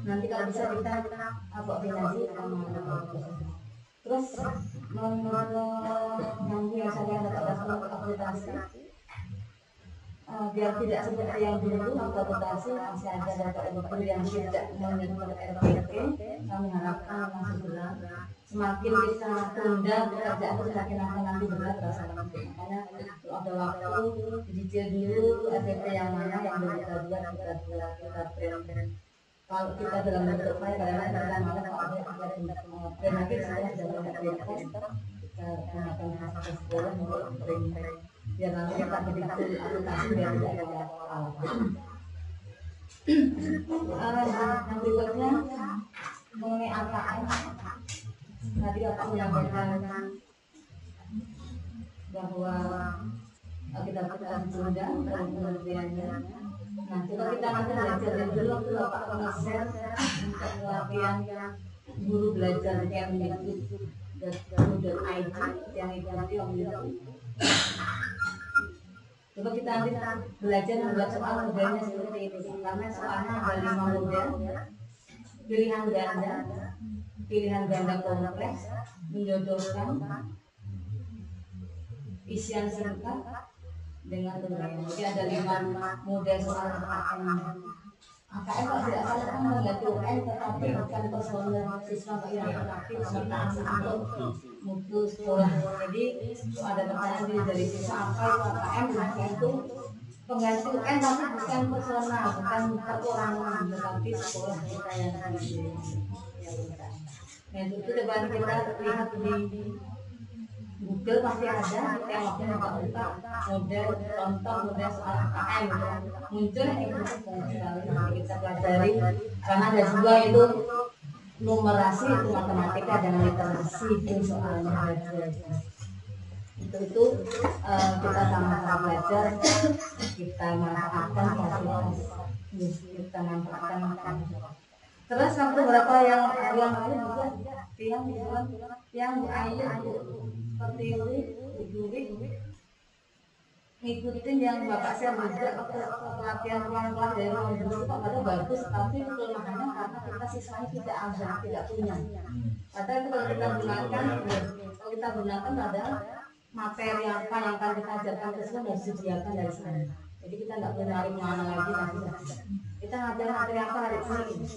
Nanti kalau bisa kita koordinasi terus nanti yang saya dapat akreditasi biar tidak seperti yang dulu akreditasi masih ada beberapa yang tidak mengikuti RPT. Kami harapkan masih berat. Semakin kita tunda pekerjaan itu semakin akan nanti berat rasanya. Makanya kalau ada waktu dicicil dulu RPT yang mana yang belum kita buat kita print. Kalau kita dalam bentuk file kadang-kadang kita malah kalau ada tindak print lagi saya sudah melakukan print kita gunakan hasil sekolah untuk print biar edukasi biar tidak ada apa-apa. Yang berikutnya mengenai AKM. Tadi Bapak menyampaikan bahwa kita tunda kemudiannya. Nah, coba kita nanti belajar dulu waktu Bapak nge-share untuk pelatihan guru belajar Kemdikbud.go.id yang ikuti Om Yudho. Coba kita nanti belajar membuat soal modelnya seperti ini, karena soalnya ada 5 model, pilihan ganda kompleks, menjodohkan, isian singkat dengan uraian. Jadi ada 5 model soal AKM. AKM kalau tidak salah kan mengganti UN, tetapi bukan personal siswa yang tetapi untuk mutu sekolah. Jadi ada pertanyaan dari siswa apa itu AKM, maka itu pengganti UN tapi bukan personal, bukan perorangan, tetapi sekolah kita yang nah itu coba kita lihat di Google pasti ada yang waktu buka model contoh model soal AKM muncul itu sekali kita pelajari karena ada juga itu numerasi itu matematika dan literasi itu soalnya itu kita sama-sama belajar kita manfaatkan fasilitas kita manfaatkan. Terus waktu berapa yang lalu juga yang air seperti ini ngikutin yang Bapak share juga pelatihan ruang-ruang dari ruang guru itu pada bagus, tapi kelemahannya karena kita siswanya tidak punya. Padahal kalau kita gunakan adalah materi apa yang akan kita ajarkan ke siswa dan disediakan dari sana. Jadi kita nggak perlu nyari mana lagi nanti. Kita ngajarin materi apa hari ini.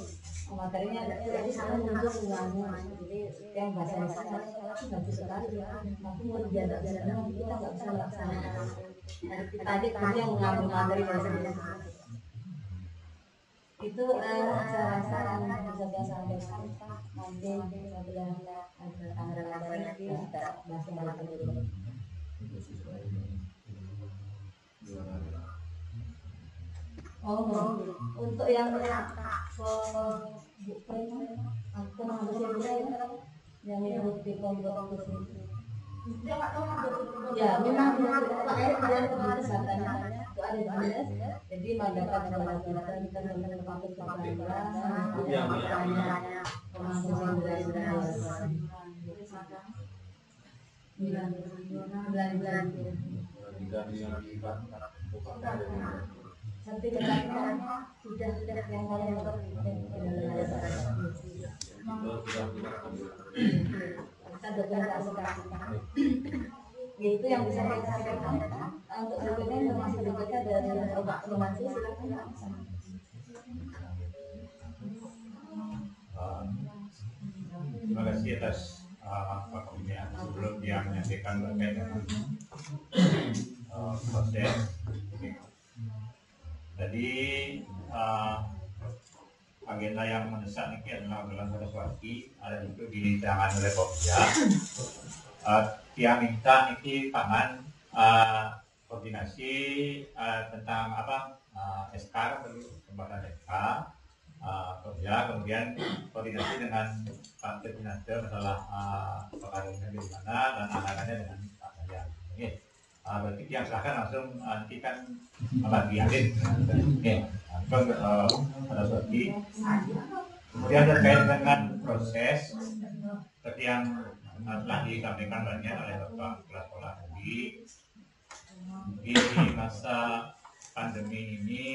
Materinya ada di sana muncul semuanya. Jadi yang bahasa Indonesia itu bagus sekali ya. Tapi mau dijaga kita nggak bisa laksanakan. Kita aja tadi yang mengambil materi bahasa Indonesia. Itu saya rasa yang bisa saya sampaikan nanti apabila ada tanggal lagi kita bahas lagi dulu. Untuk yang yang mengikuti kompetisi ya memang ada jelas jadi mandakan kepada kita patut sertifikatnya sudah yang kalian kita dokumentasikan itu yang bisa kita sampaikan untuk berikutnya informasi berikutnya dari Bapak Informasi silakan. Terima kasih atas waktunya sebelum dia menyampaikan terkait dengan proses. Jadi agenda yang mendesak ini adalah dalam Saraswati ada itu ditangani oleh Kopja. Yang minta ini pangan koordinasi tentang apa SK pembahasan SK Kopja, kemudian koordinasi dengan Pak Koordinator masalah pengaruhnya di mana dan anggarannya dengan Pak Najam. Berarti yang silahkan langsung nanti kan bagi adit. Pada seperti kemudian terkait dengan proses seperti yang telah disampaikan banyak oleh Bapak Kepala Sekolah tadi di masa pandemi ini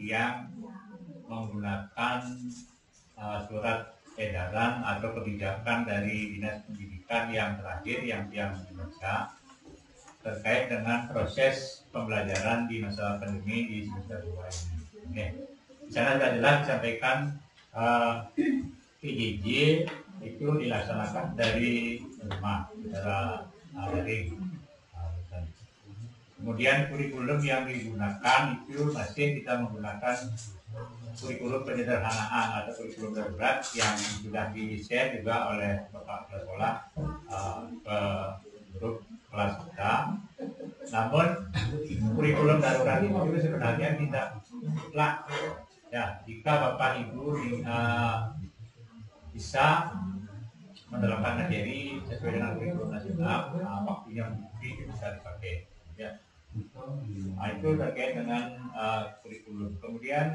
yang menggunakan surat edaran atau kebijakan dari Dinas Pendidikan yang terakhir yang dibaca terkait dengan proses pembelajaran di masa pandemi di semester 2 ini. Di sana sudah jelas disampaikan PJJ itu dilaksanakan dari rumah secara daring. Kemudian kurikulum yang digunakan itu masih kita menggunakan kurikulum penyederhanaan atau kurikulum darurat yang sudah di-share juga oleh Bapak Kepala Sekolah ke grup kelas kita. Namun kurikulum darurat itu sebenarnya tidak mutlak. Ya, jika Bapak Ibu bisa menerapkan materi sesuai dengan kurikulum nasional, waktunya bisa dipakai. Ya. Nah, itu terkait dengan kurikulum. Kemudian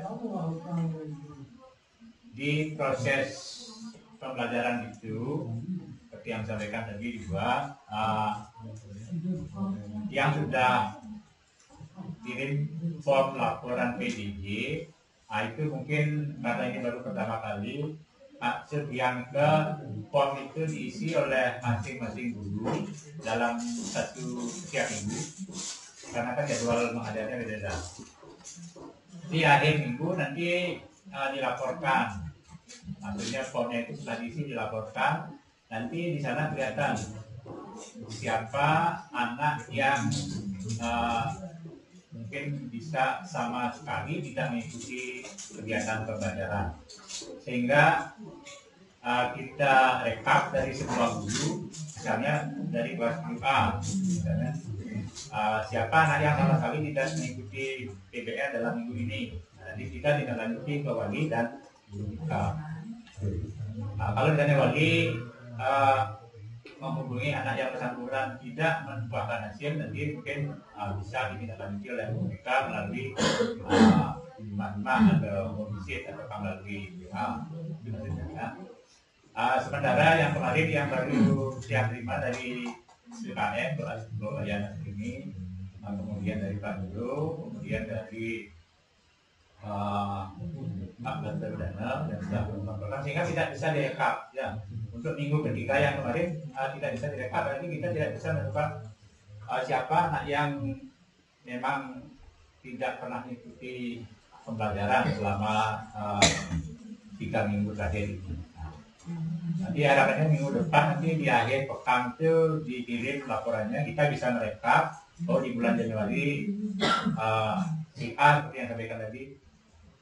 di proses pembelajaran itu, seperti yang disampaikan tadi juga, yang sudah kirim form laporan PJJ, itu mungkin karena ini baru pertama kali, yang ke form itu diisi oleh masing-masing guru dalam setiap minggu, karena kan jadwal mengajarnya beda-beda. Di akhir minggu nanti dilaporkan, maksudnya formnya itu setelah diisi dilaporkan, nanti di sana kelihatan siapa anak yang mungkin bisa sama sekali tidak mengikuti kegiatan pembelajaran, sehingga kita rekap dari semua guru, misalnya dari kelas A, misalnya, siapa anak yang sama sekali tidak mengikuti PBR dalam minggu ini. Nanti kita tidak lanjuti ke wali dan guru kita. Kalau misalnya wali menghubungi anak yang bersangkutan tidak membuahkan hasil, nanti mungkin bisa ditindaklanjuti oleh mereka melalui imam atau visit atau melalui sementara yang kemarin yang baru siap terima dari BKM untuk layanan ini, kemudian dari Pak Guru, kemudian dari Pak Banter Dana dan sudah melaporkan, sehingga tidak bisa direkap. Ya, untuk minggu ketiga yang kemarin tidak bisa direkap, berarti kita tidak bisa menentukan siapa anak yang memang tidak pernah mengikuti pembelajaran selama 3 minggu terakhir ini. Nanti harapannya minggu depan, nanti di akhir pekan itu dikirim laporannya, kita bisa merekap. Oh, di bulan Januari si A seperti yang sampaikan tadi,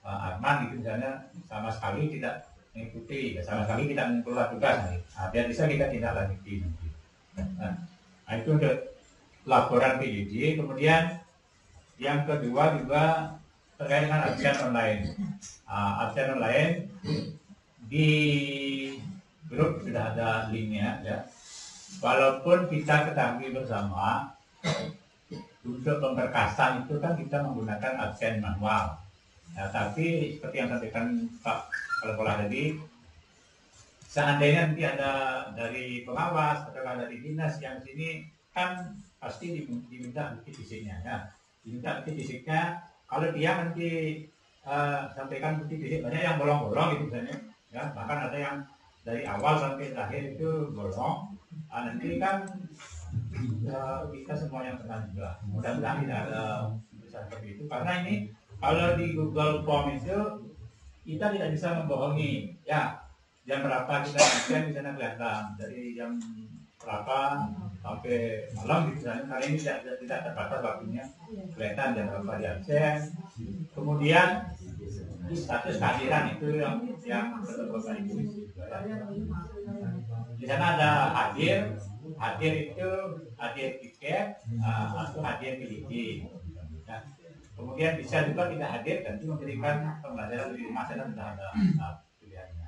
Arman gitu misalnya sama sekali tidak mengikuti, sama sekali tidak mengelola tugas, biar bisa kita tidak lanjuti nanti. Nah, itu untuk laporan PJJ. Kemudian yang kedua juga terkait dengan absen online. Absen online di grup sudah ada linknya, ya. Walaupun kita ketahui bersama untuk pemberkasan itu kan kita menggunakan absen manual. Ya, tapi seperti yang sampaikan Pak Kepala tadi, seandainya nanti ada dari pengawas atau dari dinas yang sini, kan pasti diminta bukti fisiknya, ya. Diminta bukti fisiknya. Kalau dia nanti sampaikan bukti fisik banyak yang bolong-bolong gitu misalnya, ya, bahkan ada yang dari awal sampai terakhir itu bolong. Nanti kan kita semua yang kena juga. Mudah-mudahan tidak ada seperti itu, karena ini kalau di Google Form itu kita tidak bisa membohongi, ya, jam berapa kita absen di sana kelihatan, dari jam berapa sampai malam gitu misalnya. Kali ini tidak terbatas waktunya, kelihatan jam berapa di absen. Kemudian di status kehadiran itu yang betul-betul di sana ada hadir itu hadir tiket atau hadir pilih. Nah, kemudian bisa juga tidak hadir dan itu memberikan pembelajaran di rumah sana, sudah ada pilihannya.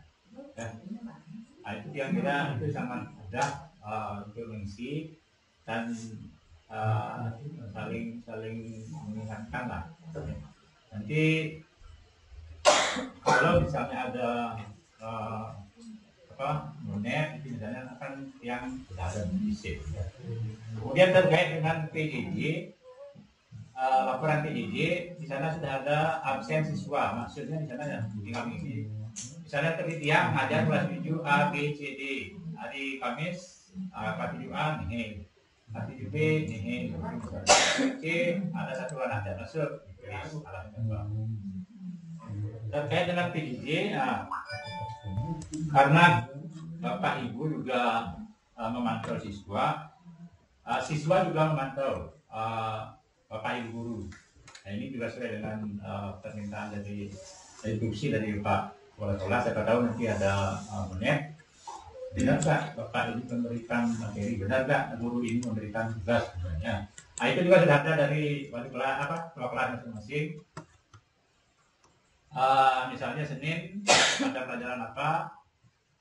Nah, itu yang kita itu sangat mudah untuk mengisi dan saling mengingatkan lah. Nanti kalau misalnya ada monet itu misalnya akan yang sudah ada fisik. Kemudian terkait dengan PJJ, laporan PJJ di sana sudah ada absen siswa, maksudnya di sana yang tinggal ini. Misalnya tadi dia mengajar kelas 7 A, B, C, D. Hari Kamis kelas 7A nih, kelas 7B nih, C ada satu anak yang masuk. Terkait dengan PJJ, karena Bapak Ibu juga memantau siswa, siswa juga memantau Bapak Ibu guru. Nah, ini juga sesuai dengan permintaan dari instruksi dari Pak Kepala Sekolah. Saya tahu nanti ada menit. Benar nggak Bapak ini memberikan materi? Benar nggak guru ini memberikan tugas sebenarnya? Nah, itu juga sudah ada dari wali kelas kelas masing-masing. Misalnya Senin ada pelajaran apa,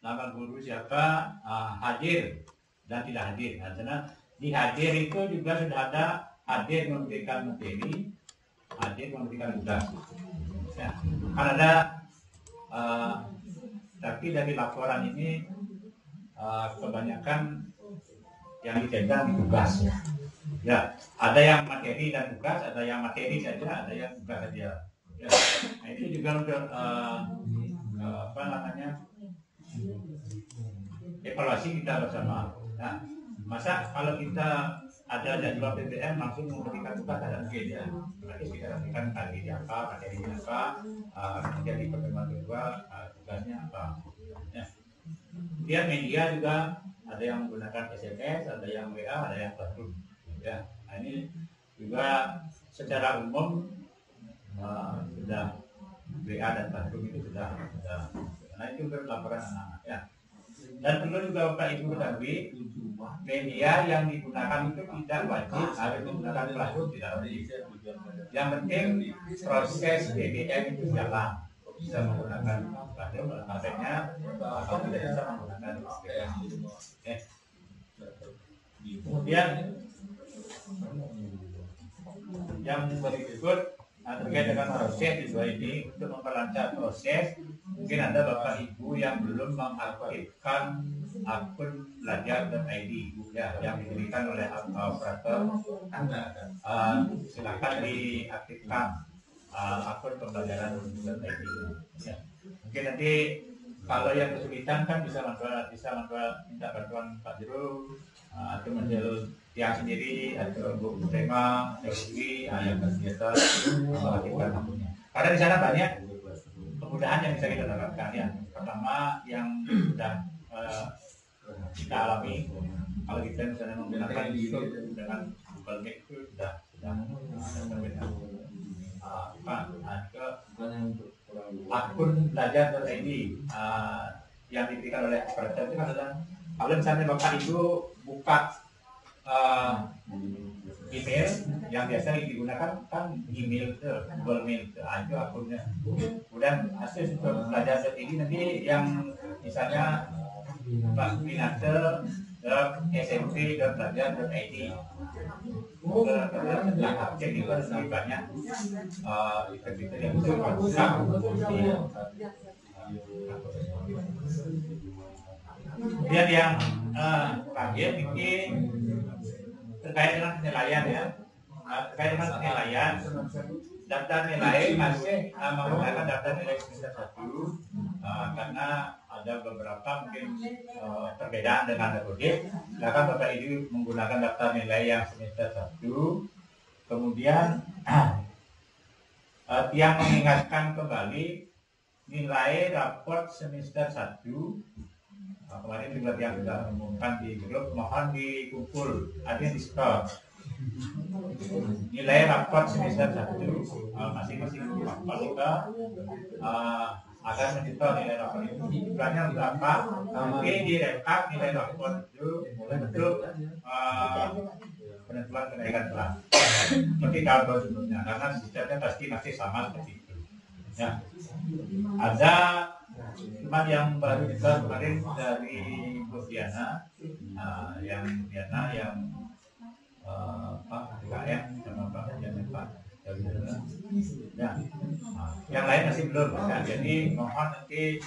nama guru siapa, hadir dan tidak hadir. Karena di hadir itu juga sudah ada hadir memberikan materi, hadir memberikan tugas. Ya, kan ada, tapi dari laporan ini kebanyakan yang dipegang di tugas. Ya, ada yang materi dan tugas, ada yang materi saja, ada yang tugas saja. Ya, nah itu juga untuk evaluasi kita bersama. Nah, masa kalau kita ada jadwal PPM langsung memberikan tugas ada mungkin ya. Nanti kita lakukan tadi apa, materinya apa, menjadi pertemuan kedua tugasnya apa. Ya. Kemudian media juga ada yang menggunakan SMS, ada yang WA, ada yang Classroom. Ya, nah ini juga secara umum sudah WA dan Classroom itu sudah. Nah itu untuk laporan anak-anak ya. Dan perlu juga Bapak Ibu ketahui, media yang digunakan itu tidak wajib harus menggunakan Classroom, tidak wajib. Yang penting proses BBM itu jalan. Bisa menggunakan Classroom dalam prakteknya, atau tidak bisa menggunakan BBM. Kemudian yang berikut terkait dengan proses juga ini untuk memperlancar proses, mungkin ada Bapak Ibu yang belum mengaktifkan akun belajar.id ya, yang diberikan oleh operator. Silakan diaktifkan akun pembelajaran.id ya. Mungkin nanti kalau yang kesulitan kan bisa minta bantuan Pak Jero atau menjual yang sendiri atau Bu Tema, Dewi, yang bersenjata mengaktifkan akunnya. Karena di sana banyak kemudahan yang bisa kita dapatkan ya. Pertama yang sudah kita alami, kalau kita misalnya menggunakan itu dengan Google Meet itu sudah berbeda. Akun belajar.id yang diberikan oleh operator itu adalah kalau misalnya Bapak Ibu buka email yang biasa digunakan kan email ke Google Mail ke itu akunnya. Kemudian akses untuk belajar.id nanti yang misalnya Pak Minate smp.belajar.id setelah akses itu lebih banyak fitur yang bisa dibuka. Kemudian yang terakhir ini terkait dengan penilaian ya. Terkait dengan penilaian, daftar nilai masih menggunakan daftar nilai semester 1 karena ada beberapa mungkin perbedaan dengan Dakodik. Silakan Bapak Ibu menggunakan daftar nilai yang semester 1. Kemudian yang mengingatkan kembali nilai raport semester 1 kemarin juga yang sudah mengumumkan di grup, mohon dikumpul, ada di store nilai raport semester 1 masing-masing fakultas agar menentukan nilai raport itu jumlahnya berapa, nanti direkap nilai raport itu untuk penentuan kenaikan kelas seperti tahun sebelumnya, karena sistemnya pasti masih sama seperti itu ya. Ada cuma yang baru juga kemarin dari Diana, yang Pak DKM sama Pak Pak ya. Yang lain masih belum ya. Jadi mohon nanti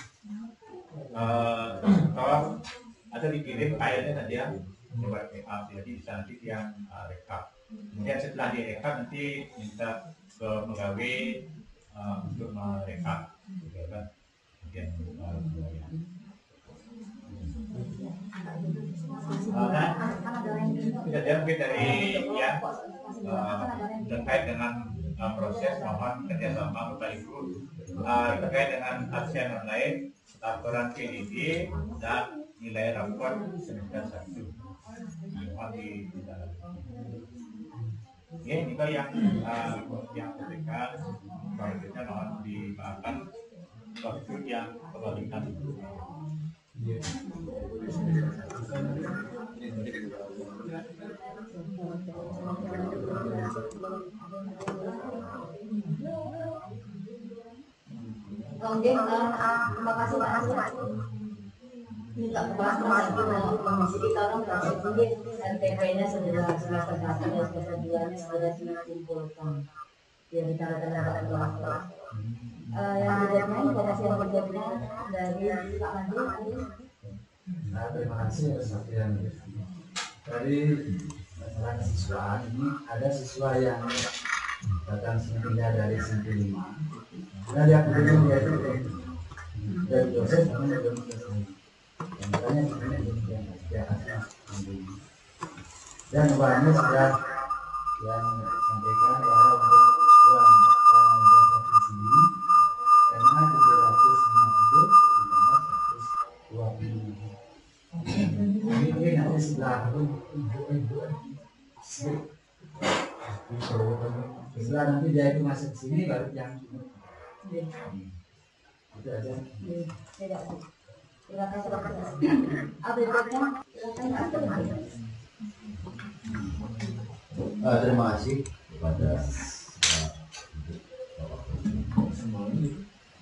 tolong atau dikirim filenya saja lewat WA, jadi bisa nanti yang rekap. Kemudian setelah direkap nanti minta ke pegawai untuk merekap, gitu kan. Kejadian mungkin dari ya terkait dengan proses mohon kerjasama Bapak Ibu terkait dengan absen online, laporan PDB dan nilai rapor semester 1. Mohon ya, ini yang diberikan. Selanjutnya mohon dimaafkan waktu yang kebalikan. Oke, terima kasih Pak Hasan. Minta kelas lagi mengisi kita orang berhasil mungkin NTP-nya sudah semester 1 dan semester 2-nya sudah dikumpulkan. Ya kita ada kelas. Yang berikutnya, informasi yang berikutnya dari Pak Mandi. Nah, terima kasih atas perhatian. Dari masalah kesiswaan ini ada siswa yang datang seminggunya dari Senti 5. Nah, dia belum yaitu dari dosen namun belum selesai. Yang makanya sebenarnya demikian akhirnya dan kemarin sudah yang sampaikan bahwa untuk uang dana investasi sendiri karena 750 ditambah 120. Ini nanti setelah setelah nanti dia itu masuk ke sini baru yang itu aja. Tidak. Terima kasih Pak Hasan. Berikutnya silakan. Terima kasih kepada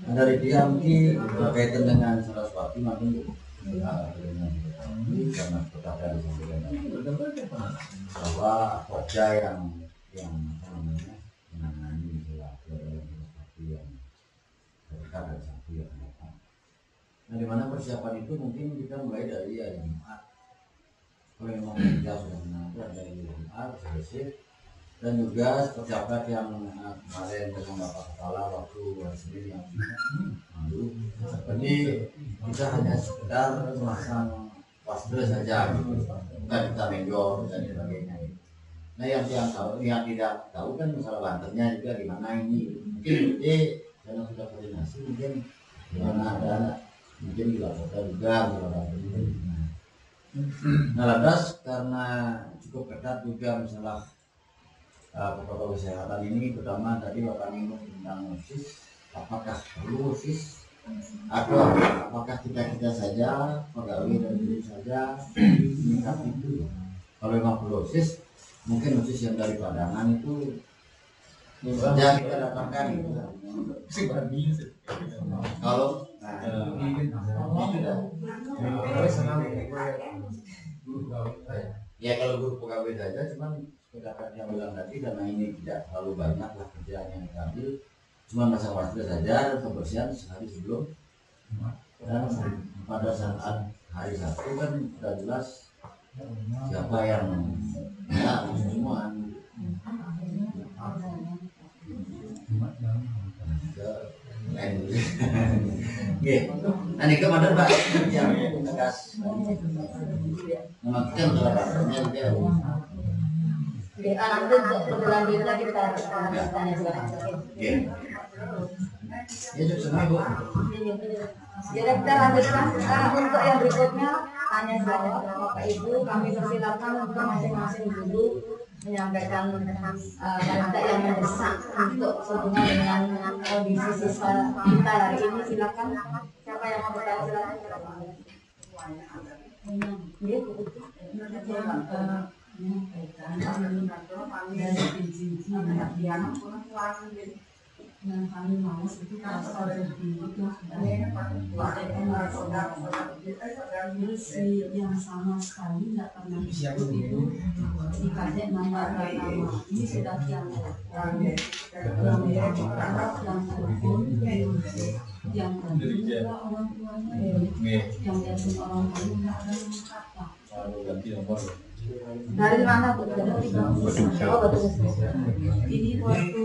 dari Diamki berkaitan dengan Saraswati maupun dengan karena perkara disampaikan bahwa Pokja yang menangani Saraswati yang perkara sapi yang datang. Nah, di mana persiapan itu mungkin kita mulai dari hari Jumat. Kalau memang kita sudah menangani dari Jumat selesai, dan juga seperti apa yang kemarin dengan Bapak Kepala waktu Senin yang lalu, seperti kita hanya sekedar memasang waspada saja, bukan kita menjor dan sebagainya. Nah, yang tidak tahu kan masalah banternya juga di mana ini. Mungkin karena sudah koordinasi mungkin di mana ada mungkin dilaporkan juga. Nah, lantas karena cukup ketat juga masalah protokol kesehatan ini, pertama tadi Bapak nyinggung tentang OSIS, apakah perlu OSIS atau apakah kita saja pegawai dan diri saja meningkat itu. Kalau memang perlu OSIS, mungkin OSIS yang dari Padangan itu saja kita datangkan gitu. Kalau ya kalau guru pegawai saja, cuman seperti yang bilang tadi, karena ini tidak terlalu banyak lah kerjaan yang diambil, cuma masa waspada saja dan kebersihan sehari sebelum, dan pada saat hari Sabtu kan sudah jelas siapa yang semua. Nanti kemana Pak? Yang tegas. Memang kita masalah pasarnya juga. Nanti berlanjutnya kita tanya silakan. Ya sudah Bu. Jadi kita lanjutkan untuk yang berikutnya tanya jawab Bapak Ibu. Kami persilakan untuk masing-masing guru menyampaikan kata yang mendesak untuk sehubungan dengan kondisi siswa kita hari ini. Silakan, siapa yang mau bertanya silakan. Yang kami mau itu pasal yang sama sekali nggak pernah disebut itu dikasih nama ini sudah yang kedua orang tuanya yang dari orang tuanya dari mana Bu? Ini waktu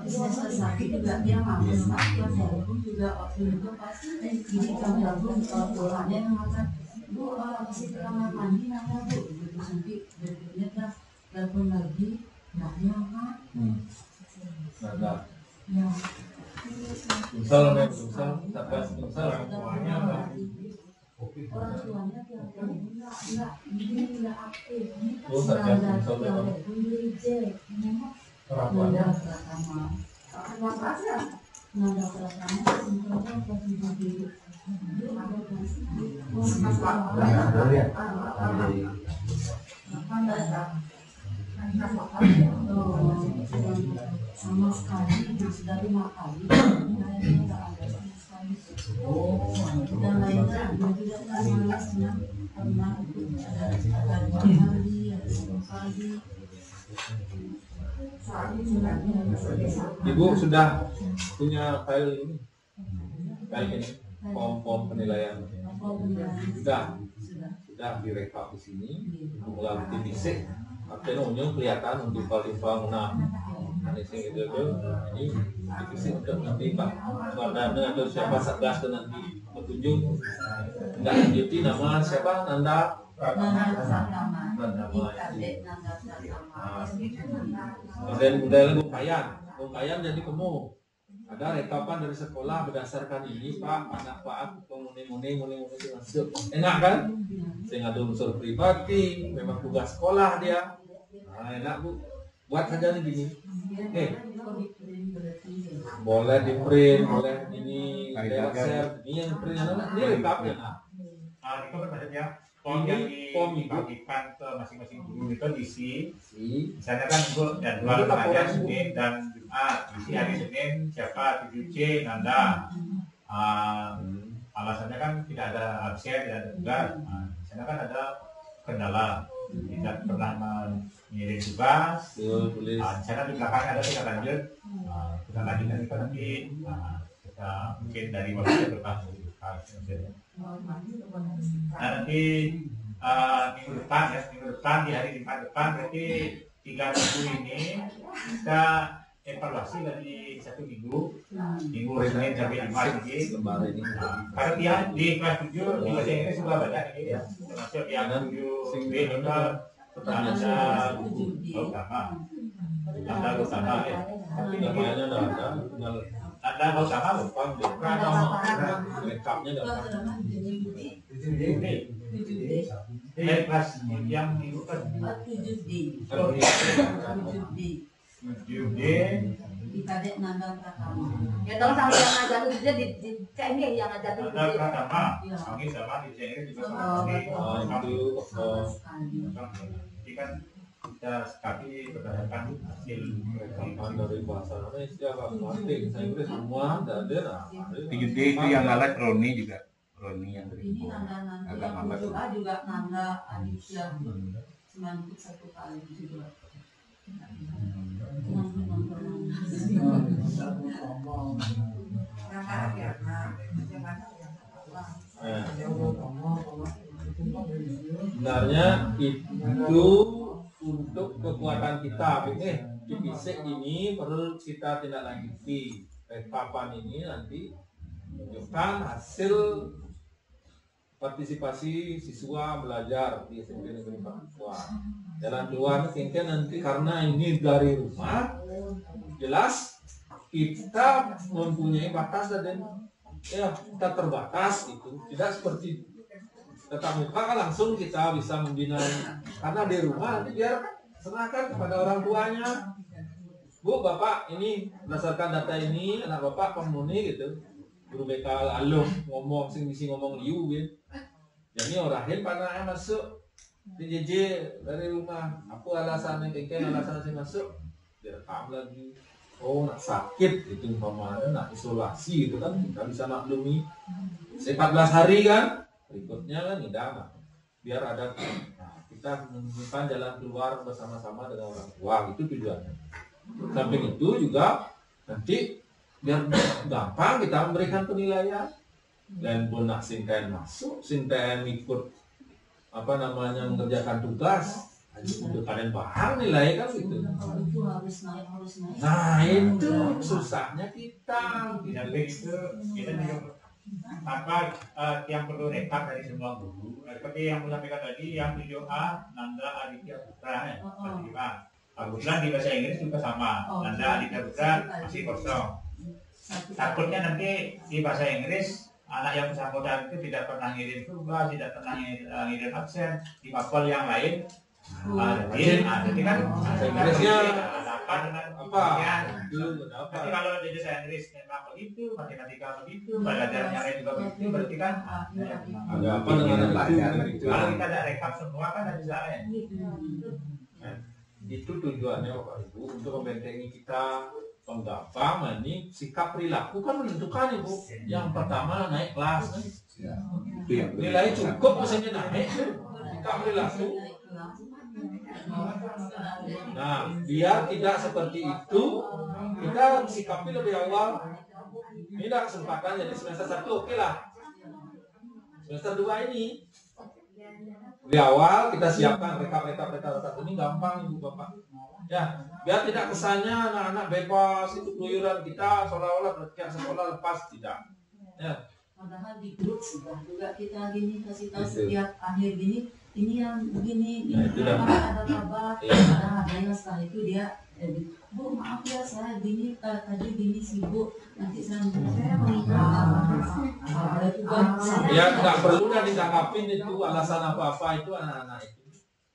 semester sakit juga dia mampir dia telepon juga waktu itu pas ini jam gabung orangnya mengatakan Bu masih ke kamar mandi nanya Bu gitu sampai berikutnya dia telepon lagi nggak nyangka ya orang tuanya enggak aktif orang tuanya nada pertama simpelnya positif sama sekali sudah 5 kali lainnya nggak ada sama sekali. Dan lainnya juga tidak pernah pernah ada 2 kali ada 1 kali. Ibu sudah punya file ini, form penilaian. Sudah direkap di sini, melalui tim bisik. Artinya unyu kelihatan untuk timpal mana. Ini divisi untuk nanti Pak Wardana atau siapa satgas itu nanti petunjuk. Enggak lanjuti nama siapa Nanda. Dan budaya Bung Kayan jadi kamu. Ada rekapan dari sekolah berdasarkan ini Pak, anak Pak muni masuk. Enak kan? Saya ada unsur pribadi, memang tugas sekolah dia. Nah, enak Bu. Buat saja nih gini. Boleh di print, boleh ini, share, ini yang print, ini rekapnya. Itu maksudnya form yang dibagikan ke masing-masing guru itu diisi. Misalnya kan Bu jadwal pengajian Senin dan Jumat, diisi hari Senin siapa 7C Nanda. Alasannya kan tidak ada absen, tidak ada tugas. Misalnya kan ada kendala, tidak pernah mengirim tugas. Misalnya di belakang ada tidak lanjut, kita lanjutkan kita nanti. Kita mungkin dari waktu berkah. Nah nanti minggu depan di hari Jumat depan berarti 3 minggu ini kita evaluasi dari 1 minggu Senin sampai Jumat ini. Karena dia di kelas 7 di bahasa Inggris juga banyak ini ya, termasuk yang 7B juga ada utama ya. Tapi namanya ada utama lupa lengkapnya kelas yang dibuka 7D Kadek Nanda Pratama. Ya tolong sama yang ngajar itu dia dicek nih yang ngajar itu. Nanda Pratama, kami sama di sini juga sama di kan kita sekali berdasarkan hasil Rekapan dari bahasa Indonesia, bahasa Inggris semua ada. 7D itu yang ngalat Roni juga. Roni yang dari Ini Nanda agak yang lambat. berdoa juga Nanda Aditya cuma 1 kali juga. Sebenarnya itu untuk kekuatan kita. Fisik ini perlu kita tindak lanjuti. Rekapan ini nanti menunjukkan hasil partisipasi siswa belajar di SMP Negeri Papua. Jalan keluar mungkin nanti karena ini dari rumah, jelas kita mempunyai batas dan ya kita terbatas itu. Tidak seperti tetap muka kan langsung kita bisa membina, karena di rumah nanti biar serahkan kepada orang tuanya. Bu, Bapak ini berdasarkan data ini anak Bapak pemuni gitu. Guru BK lalu ngomong sing ngomong liu gitu. Jadi orahin panahnya masuk DJJ dari rumah. Apa alasannya alasan saya masuk? Direkam lagi. Oh, nak sakit itu umpamanya, nak isolasi itu kan kita bisa maklumi. 14 hari kan? Berikutnya kan tidak, biar ada kita menemukan jalan keluar bersama-sama dengan orang tua, itu tujuannya. Samping itu juga nanti biar gampang kita memberikan penilaian dan bonak sinten masuk, sinten ikut mengerjakan tugas untuk kalian paham nilai kan gitu. Itu harus naik. Nah itu susahnya kita. itu kita juga yang perlu rekap dari semua guru. Seperti yang saya sampaikan tadi, yang 7A Nanda Aditya Putra ya. Kebetulan di bahasa Inggris juga sama. Nanda Aditya Putra masih kosong. Takutnya nanti di bahasa Inggris anak yang bersangkutan itu tidak pernah ngirim tugas, tidak pernah ngirim absen. Di papel yang lain jadi kan bahasa Inggrisnya apa dengan apa? Tapi kalau jadi bahasa Inggris memang begitu, matematika begitu, belajarnya lain juga begitu, berarti kan ada apa dengan itu? Kalau kita ada rekap semua kan ada bisa Itu tujuannya Bapak Ibu untuk membentengi kita Penggapang ini sikap perilaku kan menentukan Ibu. Yang pertama naik kelas kan. Nilai cukup misalnya naik sikap perilaku. Nah, biar tidak seperti itu, kita sikapi lebih awal. Ini dah kesempatan jadi semester 1 oke lah. Semester 2 ini di awal kita siapkan rekap ini gampang Ibu Bapak. Ya, biar tidak kesannya anak-anak bebas itu keluyuran kita seolah-olah berarti sekolah lepas, tidak. Ya. Padahal di grup sudah juga kita gini kasih tahu setiap akhir gini, ini yang begini, ini ada kabar, ada setelah itu dia, Bu maaf ya saya gini tadi gini sibuk, nanti saya menikah. Ya nggak perlu dah ditanggapin itu alasan apa-apa itu anak-anak itu.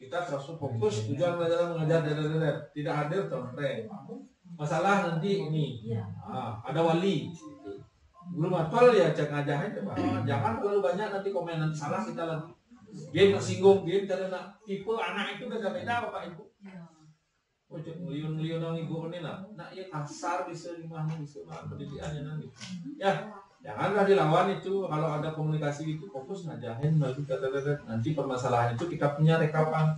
Kita terus fokus tujuan belajar mengajar tidak hadir contoh. Masalah nanti ini ada wali. Belum hafal ya jangan ajahin jangan terlalu banyak nanti komen nanti salah kita lagi. Game tersinggung, game karena tipe anak itu beda-beda Bapak Ibu. Ojo ngeliun-ngeliun nang ibu ini lah. Nak ya kasar bisa dimana bisa pendidikannya nanti. Ya, janganlah dilawan itu. Kalau ada komunikasi itu fokus ngajahin lagi nanti permasalahan itu kita punya rekapan.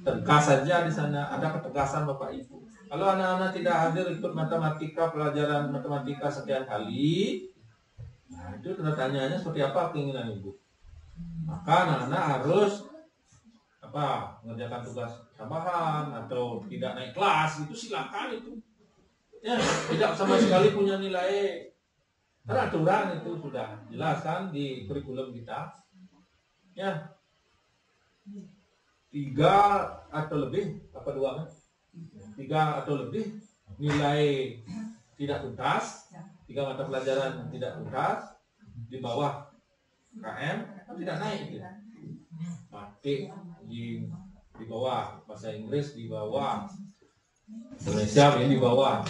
Tegas saja di sana ada ketegasan Bapak Ibu. Kalau anak-anak tidak hadir ikut matematika pelajaran matematika sekian kali, nah itu tanda tanyanya seperti apa keinginan Ibu. Maka anak-anak harus mengerjakan tugas tambahan atau tidak naik kelas itu silakan itu. Ya, tidak sama sekali punya nilai. Karena aturan itu sudah jelas kan di kurikulum kita. Ya. 3 atau lebih apa 2 kan? 3 atau lebih nilai tidak tuntas, 3 mata pelajaran tidak tuntas di bawah KM tidak naik gitu. Matik di bawah, bahasa Inggris di bawah, Indonesia ini di bawah.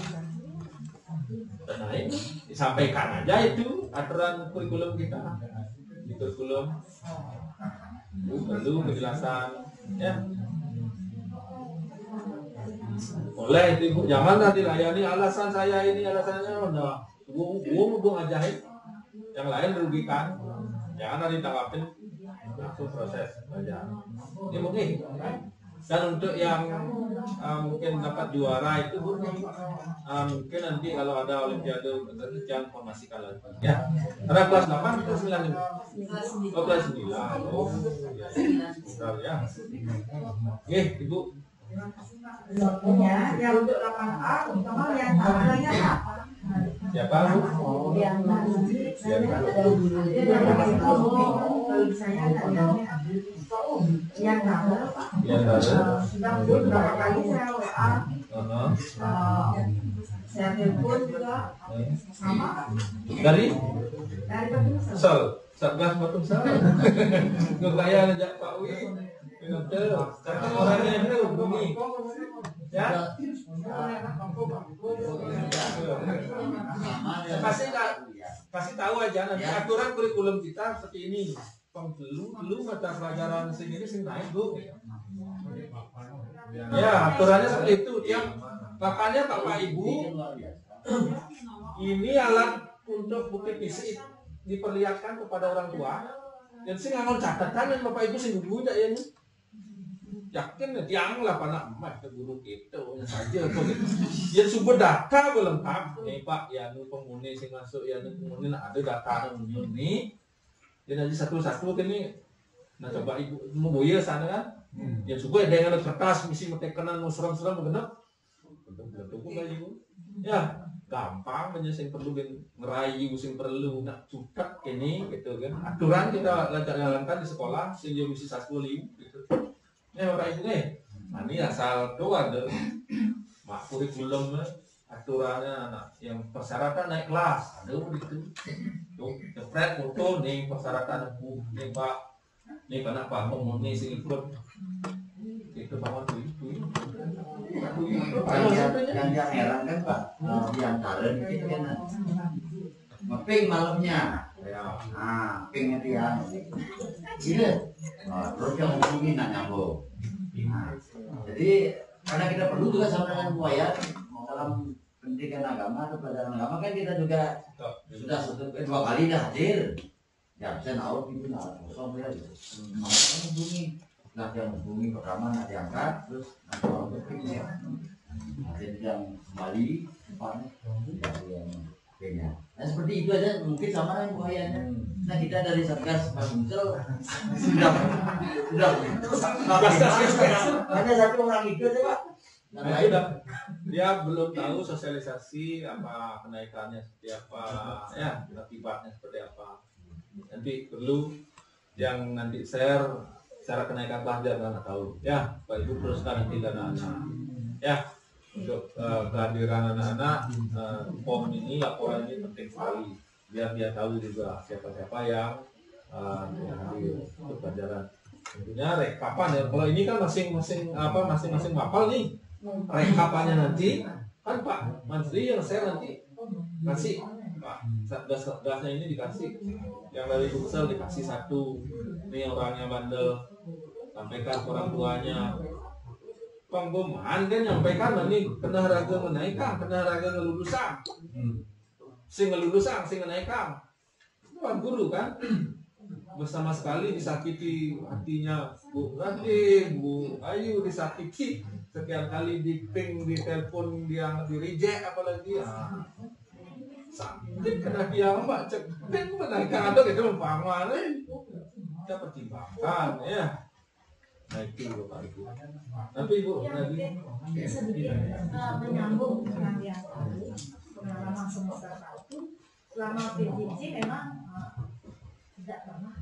Naik, disampaikan aja itu aturan kurikulum kita. Di kurikulum perlu penjelasan, ya. Boleh itu Ibu, jangan nanti layani alasan saya ini alasannya udah, gua ngajarin, yang lain merugikan, jangan nanti tanggapin. Langsung proses belajar. Ini mungkin. Dan untuk yang mungkin dapat juara itu mungkin nanti kalau ada olimpiade jangan formasikan lagi. Ya. Karena kelas 8 kelas 9 ini. Kelas 9. Oh. Ya. Oke, Ibu. Yang untuk 8A sama yang lainnya apa? Siapa Bu? Yang yang berapa kali saya WA, saya telepon juga sama dari Sel. Satgas Batumsel. Kekayaan ajak Pak Wi. Karena orangnya itu hubungi. Ya. Kasih tahu aja nanti aturan kurikulum kita seperti ini. Dulu mata pelajaran sini naik Bu. Ya, aturannya seperti itu. Yang makanya Bapak Ibu ini alat untuk bukti fisik diperlihatkan kepada orang tua. Dan sing ngangon catatan Bapak Ibu sing dulu ya ini. Yakin tiang lah anak emak ke guru kita saja kok. Ya sumber data belum lengkap. Nih Pak, ya nu penghuni sing masuk ya nu penghuni ada data ini. Dan aja satu-satu ini. Nah coba Ibu mau boya sana kan. Ya juga ada yang ada kertas mesti metekanan mau serem-serem begenep. Bentuk-bentuk Ibu. Ya, gampang banyak sing perlu ngerayu sing perlu nak cutak ini gitu kan. Aturan kita jalankan di sekolah sehingga bisa 10 gitu. Bapak Ibu nah ini asal doang deh. Mak kurikulum aturannya yang persyaratan naik kelas ada begitu. Tuh, jepret foto nih persyaratan nih Pak. Nih karena Pak penghuni sing ikut itu bangun itu. Yang heran kan Pak, diantara gitu kan. Ngeping malamnya. Nah, pingnya dia. Gila. Terus yang hubungi nak nyambung. Nah, jadi karena kita perlu juga sama dengan buaya dalam pendidikan agama atau pelajaran agama kan kita juga sudah 2 kali dah hadir. Ya bisa naut gitu, naut kosong ya gitu. Makanya hubungi, yang hubungi pertama nanti angkat, terus nanti orang berpikir. Nanti yang kembali, yang kayaknya. Nah seperti itu aja mungkin sama yang buayanya. Nah kita dari Satgas Mas Muncul sudah hanya 1 orang itu aja Pak. Nah, sudah dia belum tahu sosialisasi apa kenaikannya seperti apa, ya akibatnya seperti apa. Nanti perlu yang nanti share cara kenaikan pelajar nggak tahu. Ya, Pak Ibu teruskan nanti ke anak-anak. Ya, untuk kehadiran anak-anak POM ini, laporan ini penting sekali. Biar dia tahu juga siapa-siapa yang hadir untuk pelajaran. Tentunya rekapan ya. Kalau ini kan masing-masing mapal nih. Rekapannya nanti kan Pak Menteri yang share nanti kasih Pak Satgasnya ini dikasih, yang dari Buksel dikasih 1, ini orangnya bandel, sampaikan ke orang tuanya. Penggoman kan nyampaikan ini kena raga menaikkan, kena raga ngelulusan, sing ngelulusan, sing menaikkan. Pak guru kan bersama sekali disakiti hatinya Bu Ranti, Bu Ayu disakiti sekian kali di ping, di telepon dia di reject apalagi sakit kena dia mbak cek ping menaikkan atau kita membangun kita pertimbangkan ya. Nah itu Bapak Ibu. Tapi Ibu tadi sedikit menyambung dengan yang tadi pengalaman semester 1 selama PJJ memang tidak pernah,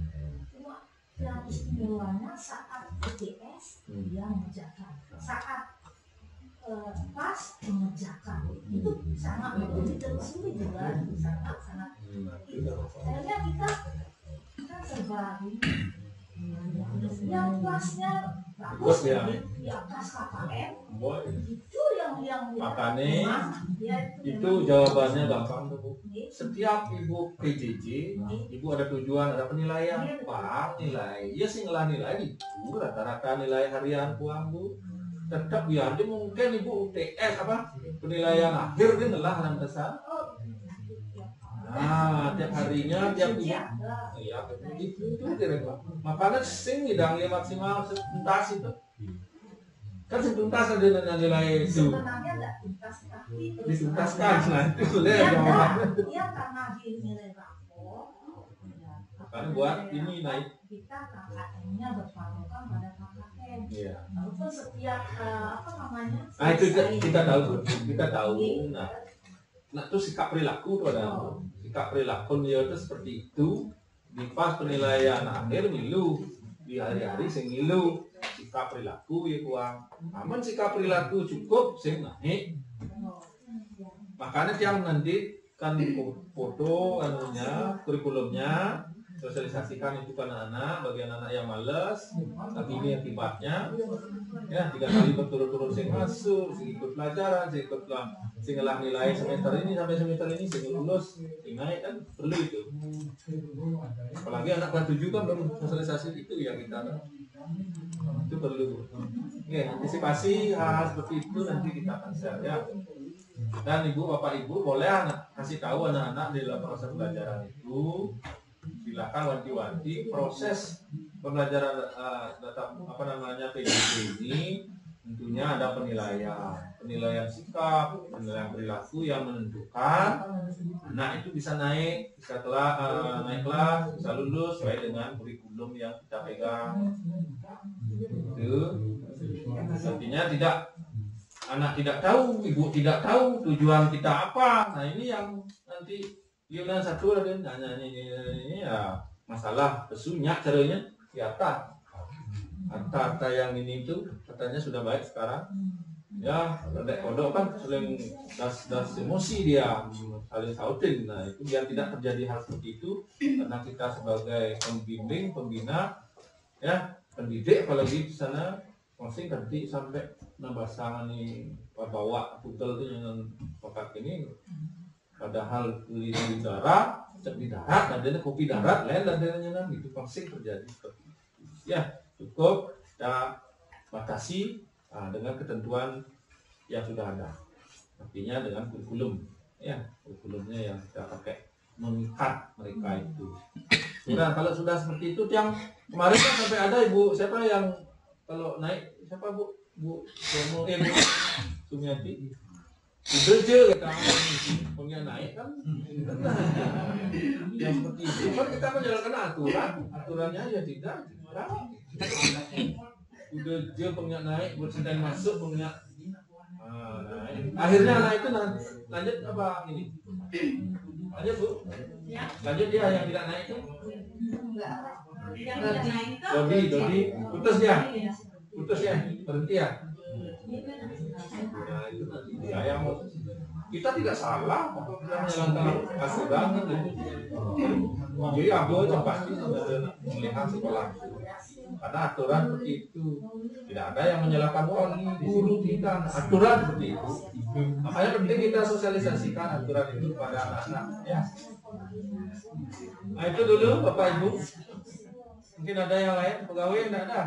cuma yang istimewanya saat PJS dia mengerjakan, saat pas mengerjakan itu sangat menjadi tersulit juga, sangat akhirnya kita serba yang pasnya bagus di atas KKM itu yang makanya itu jawabannya gampang tuh Bu. Setiap Ibu PJJ, Ibu ada tujuan, ada penilaian. Pak nilai, ya sih nilai itu rata-rata nilai harian puang Bu. Tetap ya aja mungkin Ibu UTS apa penilaian akhir dia ngelah dalam besar. Nah, tiap harinya tiap iya itu kira-kira. Makanya sing bidangnya maksimal tuntas itu. Kan tuntas ada nilai itu. Sebenarnya tidak tuntas tapi dituntaskan. Nah, itu dia jawaban. Dia karena dinilai rapor. Kan buat ini naik. Kita KKM-nya berpatokan pada KKM. Iya. Walaupun setiap apa namanya? Nah, itu kita tahu. Nah, itu sikap perilaku tuh ada. Sikap perilaku dia itu seperti itu. Di pas penilaian akhir milu, di hari-hari sing milu. Sikap perilaku ya kuang. Aman sikap perilaku cukup sing naik. Makanya tiang nanti kan foto anunya, kurikulumnya sosialisasikan itu ke anak-anak, bagi anak-anak yang malas, tapi ini akibatnya ya 3 kali berturut-turut sing masuk, sing ikut pelajaran, sing ikut sing ngelah nilai semester ini sampai semester ini sing lulus, sing naik kan perlu itu. Apalagi anak kelas 7 kan belum sosialisasi itu ya kita kan. Itu perlu. Oke, antisipasi hal seperti itu nanti kita akan share ya. Dan Ibu, Bapak Ibu boleh kasih tahu anak-anak di dalam proses pelajaran itu. Silakan wanti-wanti proses pembelajaran PJJ ini tentunya ada penilaian sikap, penilaian perilaku yang menentukan anak itu bisa naik, bisa naik kelas, bisa lulus sesuai dengan kurikulum yang kita pegang. Itu artinya anak tidak tahu, ibu tidak tahu tujuan kita apa. Nah ini yang nanti Yunan satu ada nanya ini ya masalah pesunya caranya di atas. Harta yang ini itu katanya sudah baik sekarang. Ya, pendek kodok kan saling das emosi dia saling sautin. Nah itu biar tidak terjadi hal seperti itu karena kita sebagai pembimbing, pembina, ya pendidik apalagi di sana masih ganti sampai nambah sangan nih bawa putel itu yang pakai ini. Padahal di darat, cek di darat, dan dia kopi darat, lain dan dia itu pasti terjadi seperti itu. Ya cukup kita batasi dengan ketentuan yang sudah ada. artinya dengan kurikulum, ya kurikulumnya yang kita pakai mengikat mereka itu. Sudah, kalau sudah seperti itu, yang kemarin kan sampai ada ibu siapa yang kalau naik siapa bu Sumo Bu Sumiati, udah aja kata punya naik kan, yang seperti itu kan kita menjalankan aturannya ya tidak. Udah aja punya naik bersendan masuk punya. Naik. Akhirnya anak itu lanjut apa ini? Lanjut bu? Lanjut dia yang tidak naik itu? Dodi, putus ya, berhenti ya. Nah itu dia yang kita tidak salah menjalankan aturan gitu. Jadi abu itu pasti melihat sekolah. Karena aturan seperti itu, tidak ada yang menyalahkan guru kita, aturan seperti itu. Makanya penting kita sosialisasikan aturan itu kepada anak-anak. Ya. Nah itu dulu Bapak Ibu. Mungkin ada yang lain, pegawai yang tidak ada.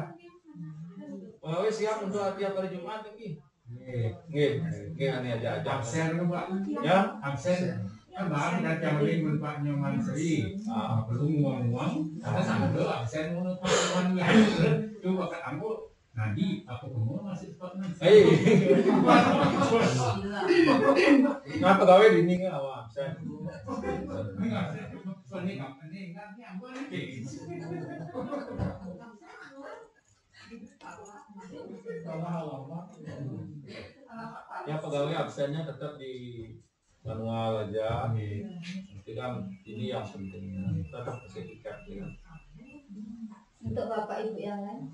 Pegawai siap untuk tiap hari Jumat lagi. Nggih, ini aja. Absen Pak. Ya, Absen. Kan bahan kita cari Pak Nyoman Sri. Belum ngomong. Karena sambil absen menurut Pak Nyoman itu bakal aku nanti aku ketemu masih Pak Nyoman. Nah pegawai dini nggak awak absen. Ya pegawai absennya tetap di manual aja. Nanti kan ini yang pentingnya tetap sertifikat ya. Untuk Bapak Ibu yang lain,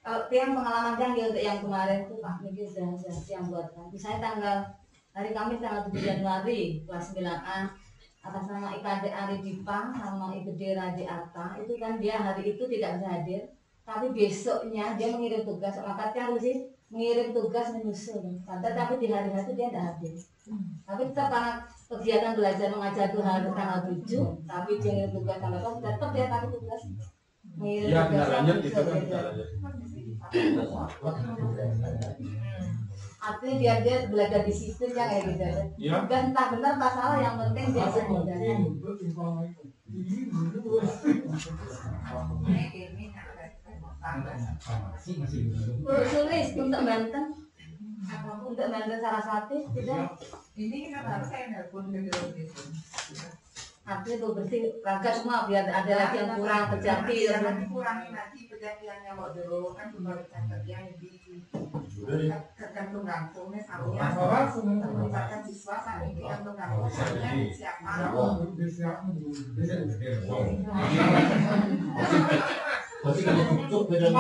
kalau yang pengalaman canggih untuk yang kemarin itu Pak Miki sudah yang buatkan. Misalnya hari Kamis tanggal 7 Januari kelas 9A atas nama IKD Ari Dipang sama IKD Raji Atta, itu kan dia hari itu tidak bisa hadir, tapi besoknya dia mengirim tugas, makanya harus sih mengirim tugas menyusul, tapi di hari itu dia tidak hadir. Tapi tetap karena kegiatan belajar mengajar itu hari tanggal 7, tapi dia mengirim tugas tanggal 8, tetap dia pakai tugas mengirim Ya, tugas lanjut itu kan menyusul. tidak lanjut. Artinya dia belajar disiplin ya kayak gitu. Ya. Dan entah benar entah salah, yang penting dia belajar. Sulis untuk Banten, Saraswati tidak. Ini kan harus saya nelpon ke Artinya tuh bersih raga semua biar ada lagi yang kurang terjadi. Jangan dikurangi nanti perjanjiannya mau dulu kan cuma yang di tergantung kampungnya sampai melibatkan siswa sampai tergantung kampungnya siapa. Pasti kalau tutup beda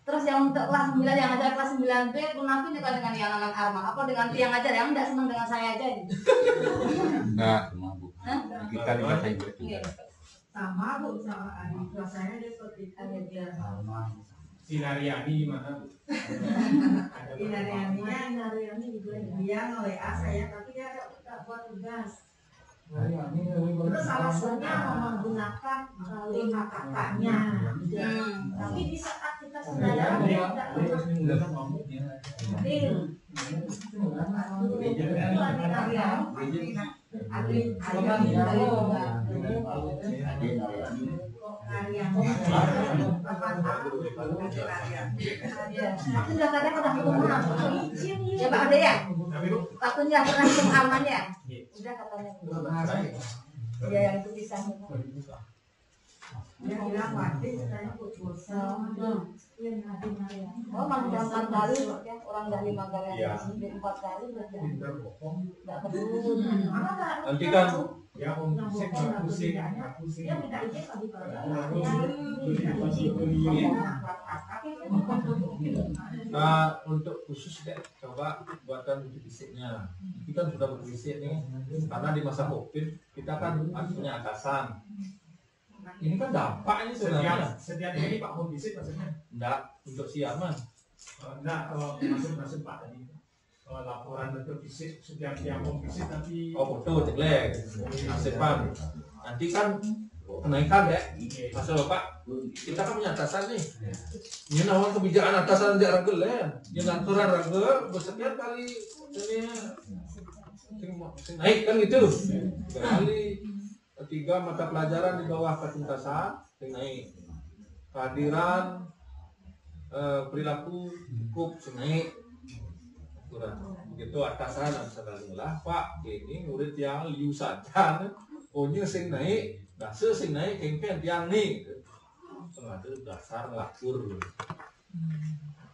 Terus yang untuk kelas 9 yang ajar kelas 9B Runafi juga dengan yang anak Arma apa dengan yang ajar yang enggak senang dengan saya aja gitu. Enggak, kita dikasih Sama Bu, sama adik kelas saya dia seperti itu. Sinariani gimana Bu? Inariani juga dia nge-WA saya tapi dia tidak buat tugas. Terus alasannya menggunakan lima kakaknya. Tapi di saat kita sebenarnya tidak Aku sudah kadang udah ketemu ya Pak ada ya? Waktunya pernah ketemu amannya? Udah katanya. Ya yang itu bisa. dia bilang mati katanya putus. Oh malah udah 4 kali ya orang udah 5 kali Ya. 4 kali berarti nggak perlu. Nanti kan Ya Om, pusing, pusing. Dia minta izin pagi-pagi. untuk khusus deh, coba buatkan buku fisiknya. Kita sudah berbisik nih, karena di masa COVID kita kan punya atasan. Ini kan dampak ini sebenarnya. Setiap ini Pak home visit maksudnya? Enggak, untuk si Arman. Enggak, kalau maksud Pak tadi laporan bentuk visit setiap yang home visit nanti. Oh foto jelek, nasiban. Nanti kan kenaikan ya, masa Bapak. Kita kan punya atasan nih. Ini nawan kebijakan atasan di ragel ya. Yang aturan ragel bersekian kali ini naik kan gitu. Kali ketiga mata pelajaran di bawah ketuntasan naik. Kehadiran perilaku hukum naik. Begitu atasan lah Pak ini murid yang liu saja. Pokoknya sing naik, dasar sing naik kengken tiang nih. Itu dasar lakur.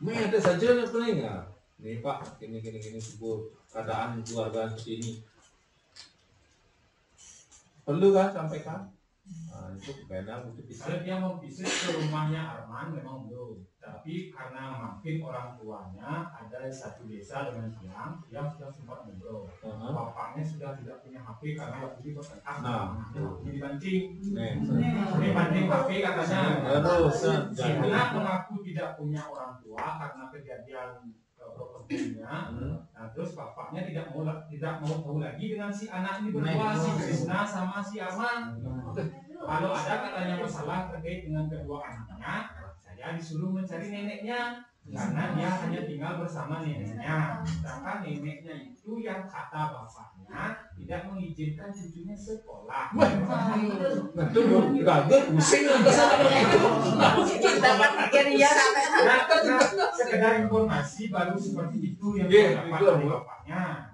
Ada saja yang paling ya. Nih Pak, gini sebut keadaan keluarga seperti ini. Perlu kan sampaikan? Nah, itu karena Kalau dia mau visit ke rumahnya Arman memang belum, tapi karena makin orang tuanya ada satu desa dengan dia sudah sempat ngobrol. Bapaknya sudah tidak punya HP karena waktu itu bertengkar. Ini dibanting. Ini banting HP katanya. Karena mengaku tidak punya orang tua karena kejadian propertinya. Nah, terus bapaknya tidak mau tahu lagi dengan si anak ini berdua, si Krisna sama si Arman. Kalau ada katanya masalah terkait dengan kedua anaknya, saya disuruh mencari neneknya karena dia hanya tinggal bersama neneknya. Sedangkan neneknya itu yang kata bapaknya tidak mengizinkan cucunya sekolah. Betul, gagal pusing sekedar informasi baru seperti itu yang didapat dari bapaknya.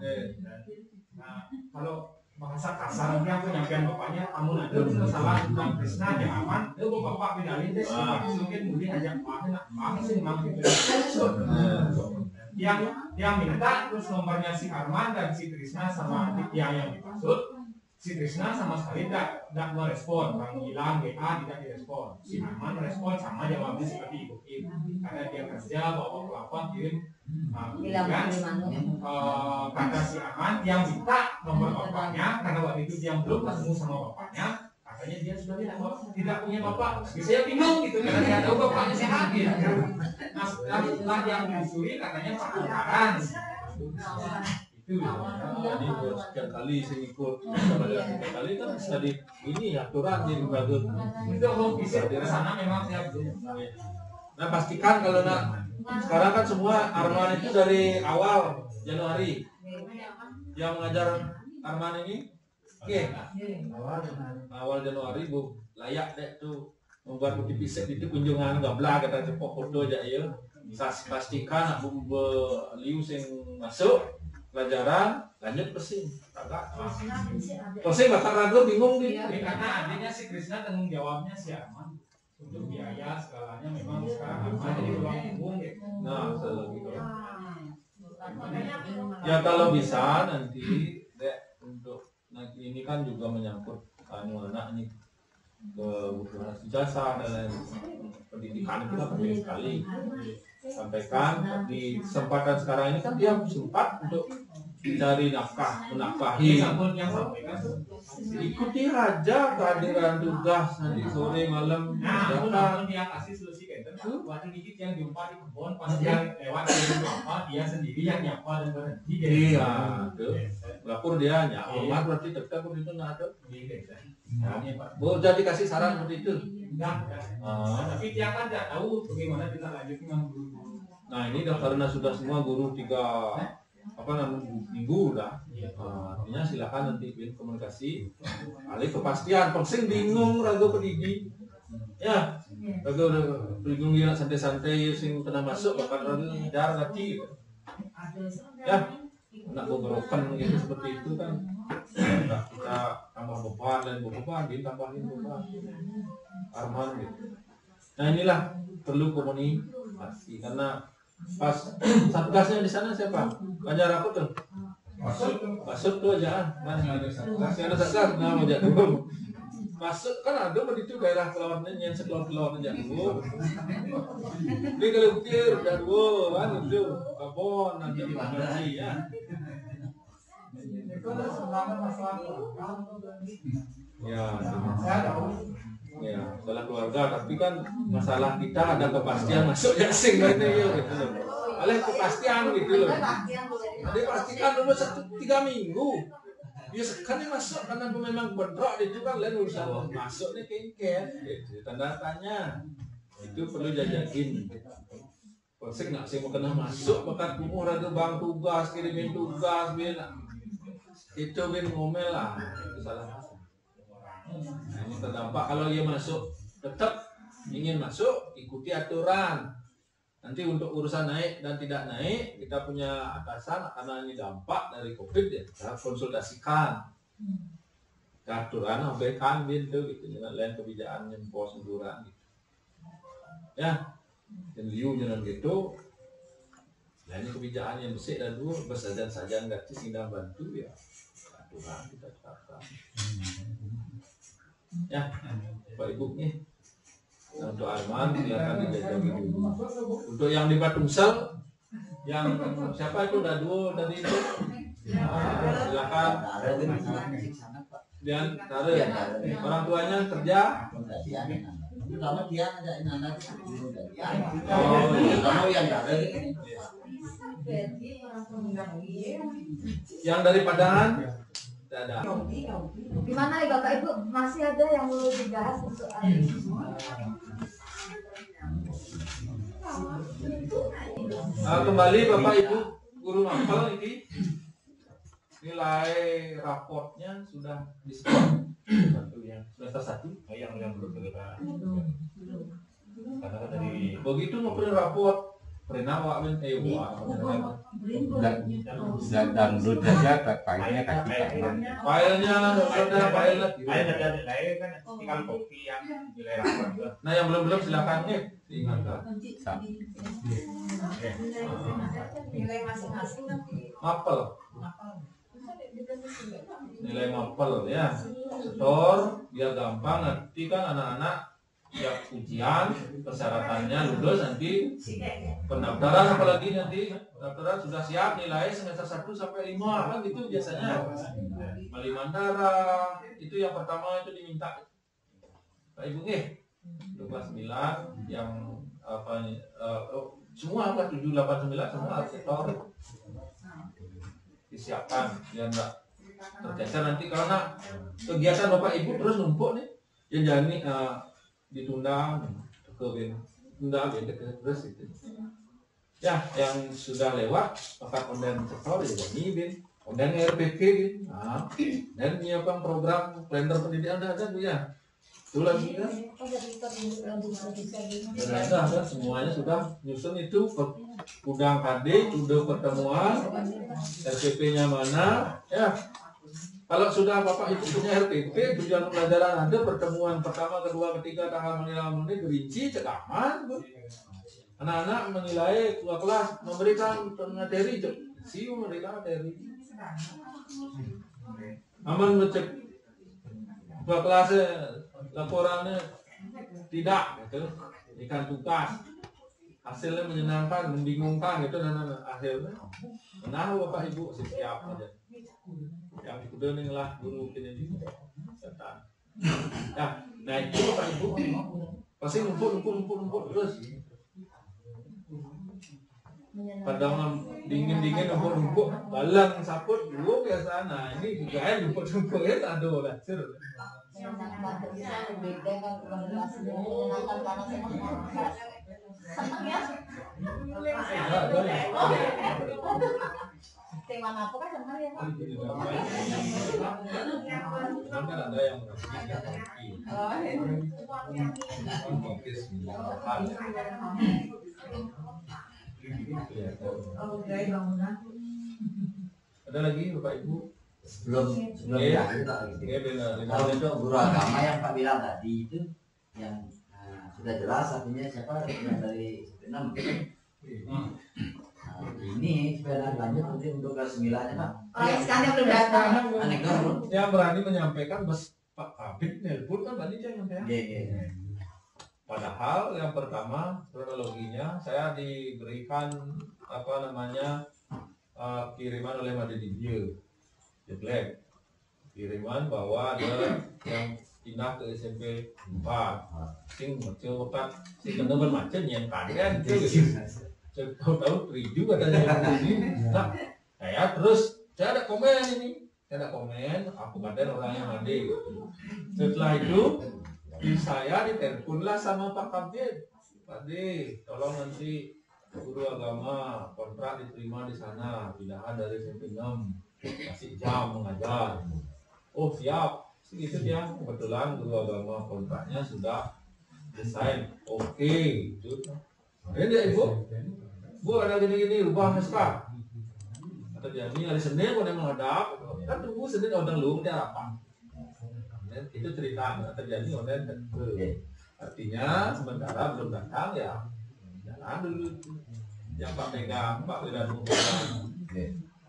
Nah, kalau bahasa kasar yang penyampaian bapaknya, kamu nanti salah tentang Krisna yang aman, itu bapak bedalin deh, mungkin mulai ajak pak sih memang gitu. Yang minta terus nomornya si Arman dan si Krisna sama adik yang dimaksud. Si Krisna sama sekali tidak merespon, panggilan WA tidak direspon. Si Arman merespon sama jawabnya seperti itu, karena dia kerja bawa kelapa kirim. Kata si Arman yang minta nomor bapaknya karena waktu itu dia belum ketemu sama bapaknya, katanya dia sudah tidak punya bapak. Saya bingung gitu karena dia tahu bapaknya sehat gitu. Nah setelah yang dicuri katanya pacaran. Itu jadi sekian kali saya ikut sekian kali kan tadi ini aturan jadi bagus. Itu kalau bisa di sana memang saya belum. Nah pastikan kalau sekarang kan semua Arman itu dari awal Januari yang mengajar Arman ini, awal Januari bu layak deh tuh membuat bukti fisik itu kunjungan gabla kata cepok foto aja ya. Pastikan aku beliau sing masuk pelajaran lanjut persing. Persing bakal ragu bingung nih. Karena adanya si Krisna tanggung jawabnya si Arman. Untuk biaya segalanya memang sekarang Arman jadi ruang umum gitu. Nah, gitu. Ya kalau bisa nanti untuk nanti ini kan juga menyangkut anak ini kebutuhan ijazah dan lain pendidikan itu kan penting sekali. Sampaikan di kesempatan sekarang ini kan dia sempat untuk mencari nafkah, menafkahi. Ikuti aja kehadiran tugas nanti sore malam. Nah, dia kasih solusi kayak itu. Waktu dikit yang jumpa di kebun pas dia lewat dari apa dia sendiri yang nyapa dan berhenti. Iya, tuh. Lapor dia nyapa berarti tetap itu nggak ada. Boleh jadi kasih saran seperti itu. Enggak. Tapi dia kan tidak tahu bagaimana kita lanjut dengan guru. Nah ini karena sudah semua guru 3 minggu udah. Artinya silakan nanti komunikasi. Alih kepastian, persing bingung ragu pendidi. Ya, ragu bingung dia santai-santai sing pernah masuk bakal ragu dar ngerti. Ya, nak beberokan gitu seperti itu kan. Nah, kita tambah beban dan beban, ditambahin beban. Arman gitu. Nah inilah perlu komunikasi karena pas satgasnya di sana siapa? Ngajar aku tuh. Masuk tuh aja. Mana ada satgas? Ada satgas nama aja dulu. Masuk kan ada begitu daerah kelauannya yang sekelauan aja dulu. Ini kalau ukir udah dulu kan itu kabon nanti di mana ya. Itu ada sebenarnya masalah. Ya, Ya, masalah keluarga, tapi kan masalah kita ada kepastian masuknya asing gitu ya gitu loh. Oleh kepastian gitu loh. Ada pastikan dulu 3 minggu. Dia sekali masuk karena memang bentrok itu kan lain urusan masuknya kengket gitu. Tanda tanya itu perlu jajakin. Konsep nggak sih mau kena masuk bakat umur ada bang tugas kirimin tugas bin itu bin ngomel lah itu salah. Nah, ini terdampak kalau dia masuk tetap ingin masuk ikuti aturan. Nanti untuk urusan naik dan tidak naik kita punya atasan karena ini dampak dari COVID ya kita konsultasikan. Aturan abaikan gitu dengan lain kebijakan yang pos semburan gitu. Ya, dan liu jangan gitu. Lain kebijakan yang besar dan dua bersajan-sajan gratis tidak bantu ya. Aturan kita tetapkan. Ya, Pak Ibu nih. Nah, untuk Arman silakan dijajaki dulu. Untuk yang di Batungsel, yang siapa itu udah dua tadi itu, silakan. Dan Tare, orang tuanya kerja. Pertama dia ada anak yang ada. Yang dari Padangan tidak ada. Gimana nih Bapak Ibu, masih ada yang mau dibahas untuk hari ini? Kembali Bapak Ibu guru mapel ini nilai raportnya sudah diskon satunya semester 1 yang belum kita karena kan dari begitu ngumpulin raport pernah wak ben dan aja filenya kasih filenya ada filenya lain kan tinggal kopi yang nilai rapor. nah yang belum silakan nih diingatkan Nilai masing-masing nanti. mapel nilai mapel ya setor biar gampang nanti kan anak-anak siap ujian persyaratannya lulus nanti pendaftaran apalagi nanti pendaftaran sudah siap nilai semester 1 sampai 5 kan gitu biasanya Bali Mandara itu yang pertama itu diminta Pak Ibu nih untuk kelas 9 yang apa semua apa 7, 8, 9 semua setor disiapkan biar enggak tergeser nanti karena kegiatan Bapak Ibu terus numpuk nih yang jadi ditunda ke tunda terus itu ya yang sudah lewat pakai online setor ya jadi bin online RPP bin dan menyiapkan program kalender pendidikan ada Bu ya itu lagi kan ada semuanya sudah nyusun itu udang KD udah pertemuan RPP-nya mana ya. Kalau sudah Bapak Ibu punya RPP, tujuan pelajaran ada pertemuan pertama, kedua, ketiga, tanggal menilai berinci, cekaman. Anak-anak menilai dua kelas, memberikan materi, memberikan materi. Aman ngecek dua kelas laporannya tidak, gitu. Ikan tugas, hasilnya menyenangkan, membingungkan, gitu. Dan akhirnya, nah Bapak Ibu siap aja. Yang udah nih lah guru ini setan. Ya, nah itu Bapak Ibu pasti numpuk terus. Padahal dingin numpuk balang saput dulu ke sana. Ini juga ya numpuk ya ada lah sir. Beda kan kualitasnya menyenangkan karena senang ya. Tema apa kan senang ya Pak? Kan ada yang ada lagi Bapak Ibu? Sebelum ya, kalau untuk guru agama yang Pak bilang tadi itu yang sudah jelas artinya siapa yang dari 6 ini supaya lanjut nanti untuk kelas 9 ya Pak. Sekarang belum datang. Yang berani menyampaikan Pak Kabit nelpon kan tadi saya nyampaikan. Padahal yang pertama kronologinya saya diberikan kiriman oleh Made Didier, kiriman bahwa ada yang pindah ke SMP 4 sing macam apa sing kena bermacam yang kalian tahu review katanya ini nah saya terus saya ada komen ini aku badan orang yang mandi setelah itu saya diteleponlah sama Pak Kabid, Pak D, tolong nanti guru agama kontrak diterima di sana, pindahan dari SMP 6 kasih jam mengajar. Oh siap, segitu dia. Kebetulan guru agama kontraknya sudah desain, oke. Ini dia ibu, bu ada gini-gini, rubah SK. Kata dia ini hari Senin kau yang menghadap, kan tunggu Senin orang lu dia apa? Itu cerita terjadi online artinya sementara belum datang ya jalan dulu yang Pak Megang, Pak Wiranung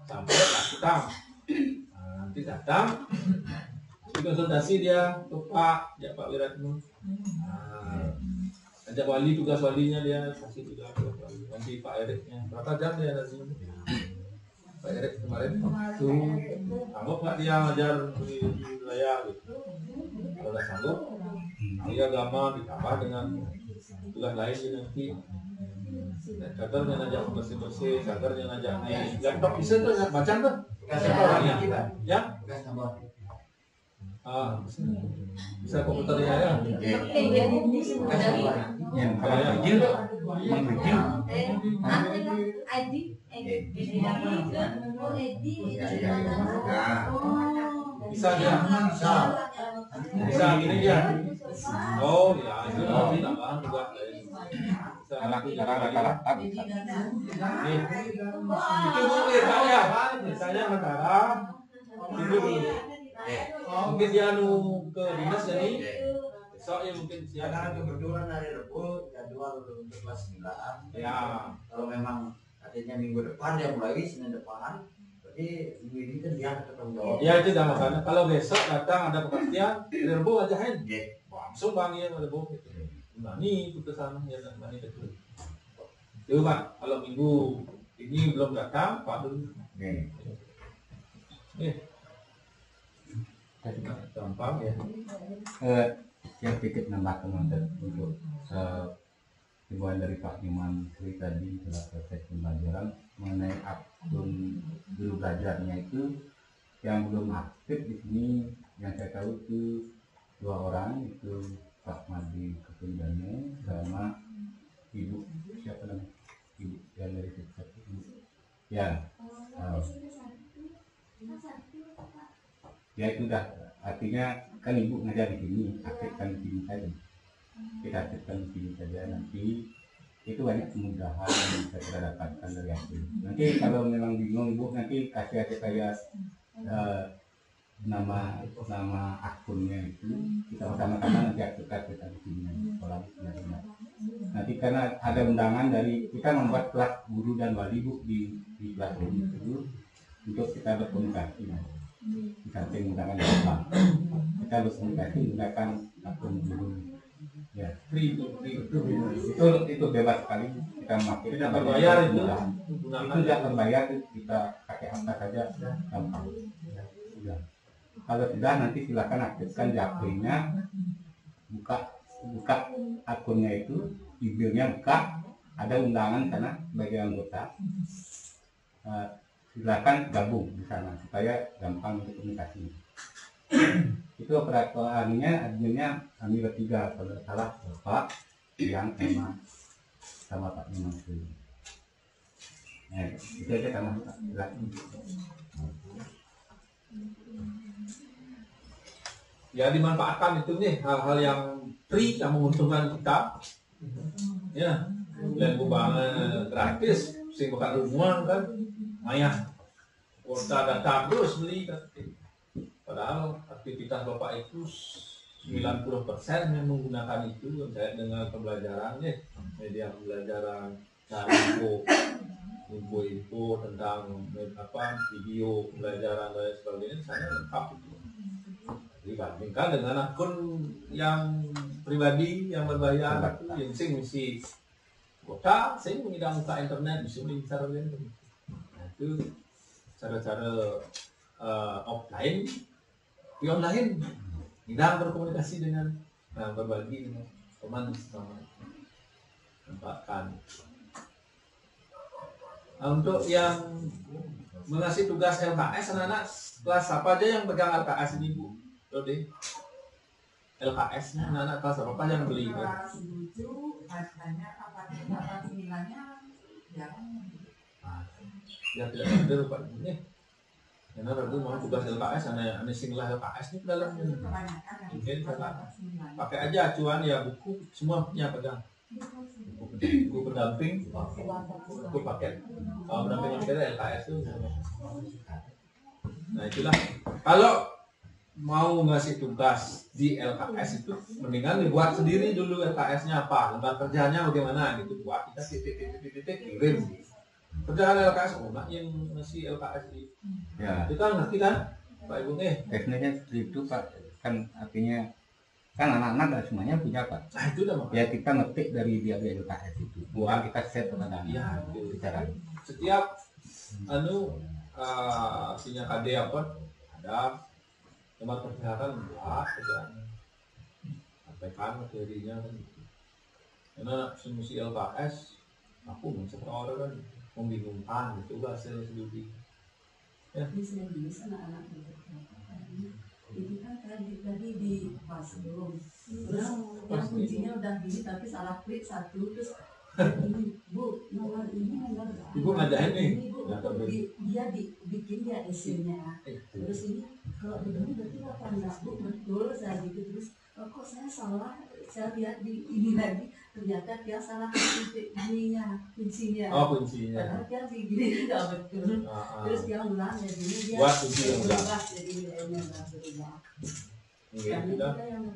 sampai datang nanti datang konsultasi dia ke Pak Wiranung ajak wali tugas walinya dia kasih juga nanti Pak Eriknya berapa jam dia nanti Pak Erik kemarin tuh sanggup nggak dia ngajar di wilayah gitu kalau nggak sanggup dia agama ditambah dengan tugas lain nanti kadernya ngajak bersih-bersih, kadernya ngajak naik laptop bisa tuh nggak baca tuh orangnya ya bisa komputernya ya yang kalau kecil bisa dia bisa gini dia oh ya itu nanti tambahan juga anak sekarang rata-rata bisa. Nih, itu mungkin saya negara itu mungkin dia ke dinas jadi besok ya mungkin Karena kebetulan hari Rabu jadwal untuk kelas 9 ya kalau memang artinya minggu depan dia mulai Senin depan berarti minggu ini kan dia ketemu ya itu dah makanya kalau besok datang ada kepastian hari Rabu ajain langsung bang ya ada Rabu nah ini putusan ya ini betul itu Pak kalau minggu ini belum datang Pak dulu gampang ya Yang sedikit nambah teman-teman untuk himbauan dari Pak Iman Sri tadi setelah proses pembelajaran mengenai akun guru belajarnya itu yang belum aktif di sini yang saya tahu itu 2 orang itu Pak Madi Ketundane sama Ibu siapa namanya Ibu yang dari Sukses ya ya itu dah artinya kan ibu ngajar di sini aktifkan di sini saja kita aktifkan di sini saja nanti itu banyak kemudahan yang bisa kita dapatkan dari aku nanti kalau memang bingung ibu nanti kasih aja saya nama akunnya itu kita bersama-sama nanti aktifkan kita di sini nanti karena ada undangan dari kita membuat kelas guru dan wali bu di kelas ini itu untuk kita berkomunikasi di samping menggunakan apa kita harus komunikasi menggunakan akun guru ya free itu bebas sekali kita memakai tidak berbayar itu tidak berbayar kita pakai apa saja gampang ya. Kalau tidak nanti silakan aktifkan di HP-nya buka akunnya itu emailnya buka ada undangan sana sebagai anggota silakan gabung di sana supaya gampang untuk komunikasi. Itu operatornya adminnya kami bertiga kalau salah Pak yang sama Pak Iman itu. Itu aja karena ya dimanfaatkan itu nih hal-hal yang free yang menguntungkan kita ya dan banget gratis sing bukan rumah kan Maya, kuota data terus beli kan. Padahal aktivitas Bapak itu 90% yang menggunakan itu terkait dengan pembelajarannya, media pembelajaran, cari info tentang video pembelajaran dan sebagainya, saya lengkap itu. Dibandingkan dengan akun yang pribadi yang berbayar itu yang mesti kuota, saya mengidang buka internet, bisa mengincar itu cara-cara offline di online Tidak berkomunikasi dengan, berbagi dengan teman sama, tempatkan. Untuk yang mengasih tugas LKS, anak-anak kelas apa aja yang pegang LKS ini Bu? Dodi, LKS-nya anak-anak kelas apa yang beli? Kelas 7 harganya apa nilainya jarang. Ya tidak ada Pak ini. Karena ragu mau tugas LKS, aneh singlah LKS ini ke dalamnya. Mungkin pakai aja acuan ya, buku semua punya pegang. Buku pendamping, buku paket. Kalau pendamping kita LKS itu. Nah itulah. Kalau mau ngasih tugas di LKS itu, mendingan dibuat sendiri dulu LKS-nya apa, lembar kerjanya bagaimana gitu. Buat kita titik kirim. Kerjaan LKS enggak yang ngasih LKS ini. Ya. Kita ngerti kan, Pak Ibu Teknisnya seperti itu Pak, kan artinya kan anak-anak nggak semuanya punya Pak. Nah itu udah Ya kita ngetik dari dia LKS itu, bukan kita set kepada anak. Ya, bicara. Setiap artinya KD apa ada tempat percakapan buat kerjaan, sampaikan materinya kan. Karena fungsi LKS aku mencoba orang kan membingungkan itu bahasanya studi. Ya. Bisa anak-anak itu kan tadi di pas belum terus yang kuncinya udah gini tapi salah klik satu terus ini Bu nomor ini nomor Ibu ngajarin nih dia bikin dia isinya terus ini kalau begini berarti apa enggak Bu betul saya gitu terus kok saya salah saya lihat di ini lagi ternyata dia salah ininya kuncinya. Oh kuncinya. Padahal dia begini nggak betul. Terus dia ulang ya jadi dia buat kunci yang berubah jadi nilainya berubah.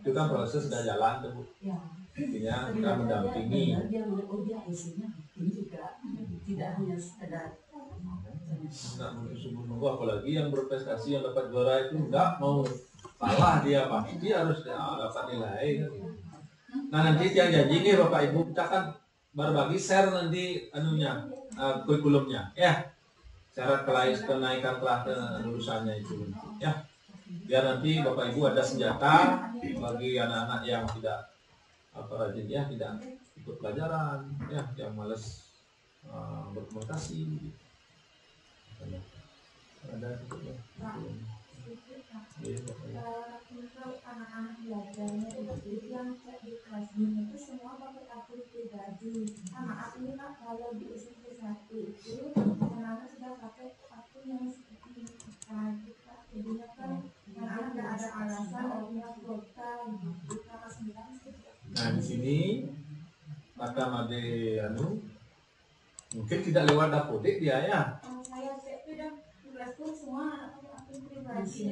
Itu kan proses sudah jalan tuh Bu. Ya. Intinya kita mendampingi. Dia dia isinya ini juga tidak hanya sekedar. Nggak menunggu apalagi yang berprestasi yang dapat juara itu nggak mau salah dia pasti harus dapat nilai. Nah nanti yang janji nih Bapak Ibu kita kan berbagi share nanti kurikulumnya ya, syarat kenaikan kelas lulusannya itu ya, biar nanti Bapak Ibu ada senjata bagi anak-anak yang tidak rajin ya, tidak ikut pelajaran ya, yang malas berkomunikasi ada untuk anak-anak belajarnya itu yang di kelasnya itu semua pakai akun pribadi. Sama aku ini Pak, kalau di SMP 1 itu anak-anak sudah pakai akun yang seperti ini. Nah, kita jadinya kan anak-anak tidak ada alasan punya kuota di kelas 9. Nah di sini maka Made mungkin tidak lewat dapodik dia ya. Saya cek itu dan di kelas pun semua anak pakai akun pribadi.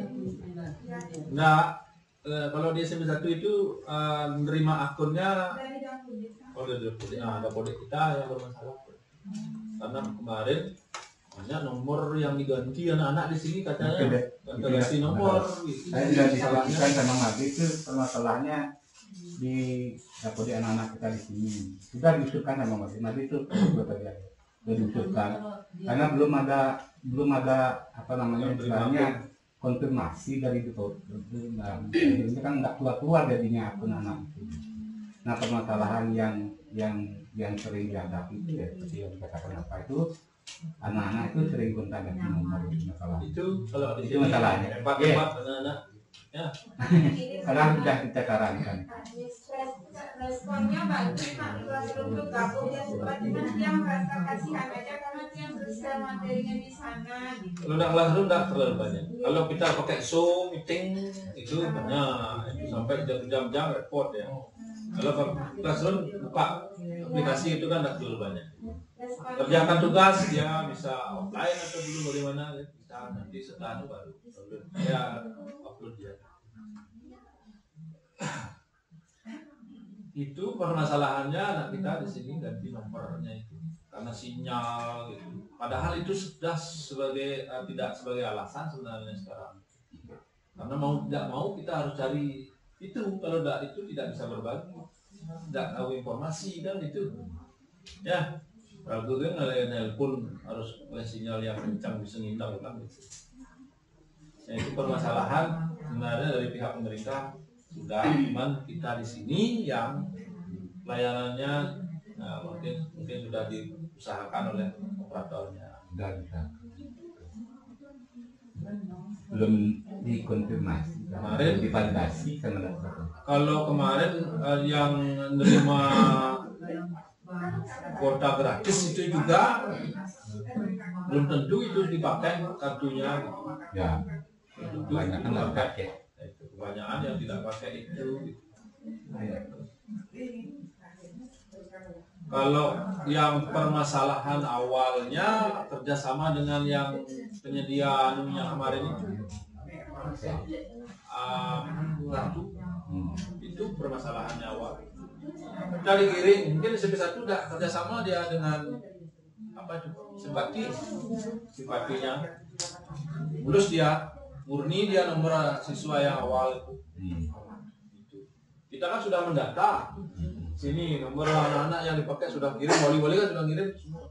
Nah kalau di SMP 1 itu menerima akunnya Dari dapodik. dapodik kita yang bermasalah. Karena kemarin banyak nomor yang diganti anak-anak di sini katanya ganti nomor. Gitu. Saya tidak disalahkan sama Made itu masalahnya di dapodik anak-anak kita di sini sudah diusulkan sama Made itu berapa dia sudah diusulkan karena belum ada apa namanya istilahnya konfirmasi dari itu kan nggak keluar jadinya akun anak itu. Nah permasalahan yang sering dihadapi itu ya seperti yang dikatakan apa itu anak-anak itu sering gonta-ganti nomor itu masalah itu kalau di itu masalahnya anak-anak ya sekarang sudah kita sarankan Responnya bagus Pak, kelas untuk gabung ya seperti dia merasa kasihan aja karena dia selesai materinya di sana gitu. Kalau udah classroom nggak terlalu banyak. Kalau kita pakai Zoom meeting itu banyak, itu sampai jam-jam report ya. Kalau classroom buka aplikasi itu kan nggak terlalu banyak. Kerjakan tugas dia bisa offline atau dulu bagaimana bisa nanti setelah itu baru ya upload dia. Itu permasalahannya anak kita di sini ganti nomornya itu karena sinyal gitu. Padahal itu sudah sebagai tidak sebagai alasan sebenarnya sekarang. Karena mau tidak mau kita harus cari itu, kalau tidak itu tidak bisa berbagi, tidak tahu informasi kan itu. Ya, ragu kan nelpon harus oleh sinyal yang kencang bisa ngintang kan gitu. Nah, itu permasalahan sebenarnya dari pihak pemerintah sudah, cuman kita di sini yang pelayanannya mungkin sudah diusahakan oleh operatornya. Belum dikonfirmasi, Kemarin divalidasi sama kalau kemarin yang menerima kuota gratis itu juga belum tentu itu dipakai kartunya. ya, kebanyakan nggak pakai. Kebanyakan yang tidak pakai itu. Kalau yang permasalahan awalnya kerjasama dengan yang penyedia anunya kemarin itu permasalahannya awal. Dari Giring mungkin SMP1 udah kerjasama dia dengan simpatinya mulus dia, murni dia nomor siswa yang awal itu. Kita kan sudah mendata sini nomor anak-anak yang dipakai sudah kirim, wali-wali kan sudah kirim semua.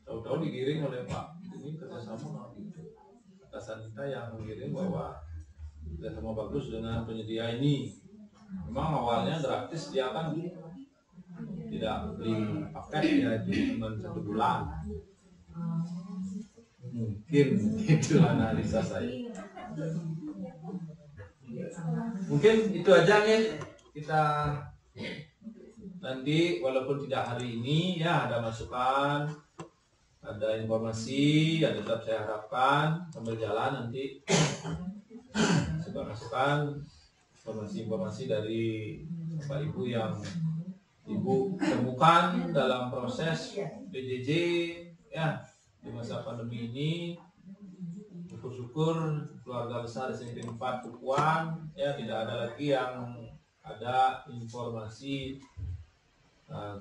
Tahu-tahu digiring oleh Pak ini kerjasama gitu. Atasan kita yang mengirim bahwa kerjasama bagus dengan penyedia ini. Memang awalnya gratis, dia kan tidak beli paket ya, itu cuma 1 bulan. Mungkin itu analisa saya. Mungkin itu aja nih kita nanti walaupun tidak hari ini ya ada masukan, ada informasi, ya tetap saya harapkan sambil jalan nanti masukan informasi dari Bapak Ibu yang Ibu temukan dalam proses PJJ ya di masa pandemi ini. Syukur-syukur keluarga besar SMP 4 Pukuan ya tidak ada lagi yang ada informasi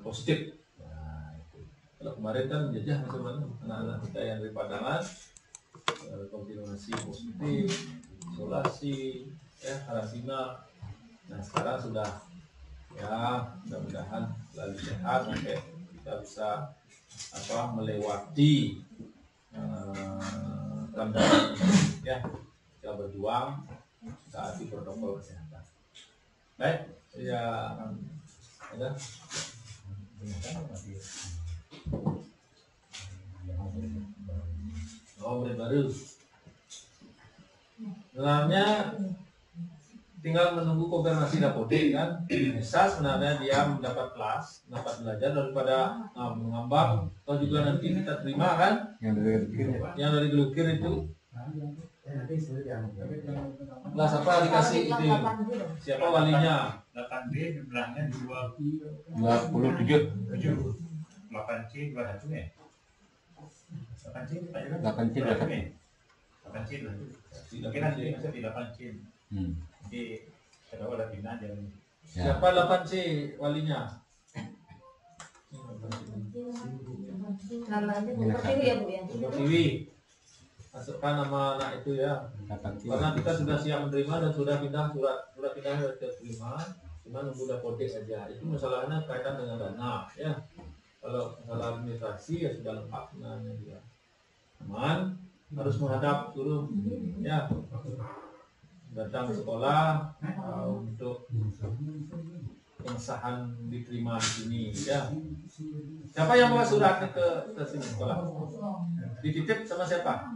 positif. Nah, itu. Kalau kemarin kan menjajah anak-anak kita yang dari Padangan konfirmasi positif, isolasi, ya karantina. Nah sekarang sudah ya mudah-mudahan selalu sehat sampai kita bisa melewati tantangan ya, kita berjuang taati protokol kesehatan. Baik, ya ada. Murid baru. Sebenarnya tinggal menunggu konfirmasi Dapodik kan. Bisa sebenarnya dia mendapat kelas, mendapat belajar daripada mengambang. Atau juga nanti kita terima kan yang dari Gelukir itu. Kelas apa dikasih itu? Siapa walinya? 8B jumlahnya 27. 8C 21 ya? 8C 8C 8C mungkin nanti masuk di 8C. Jadi kita ada pindah aja. Siapa 8C walinya? Namanya Bu Pertiwi ya Bu ya? Bu Pertiwi. Masukkan nama anak itu ya. Karena kita sudah siap menerima dan sudah pindah surat pindah sudah terima. Cuma nunggu Dapodik saja. Itu masalahnya kaitan dengan dana ya. Kalau masalah administrasi ya sudah lengkap sebenarnya dia. Aman, harus menghadap turun ya. Datang ke sekolah untuk pengesahan diterima di sini ya. Siapa yang bawa suratnya ke sini sekolah? Dititip sama siapa?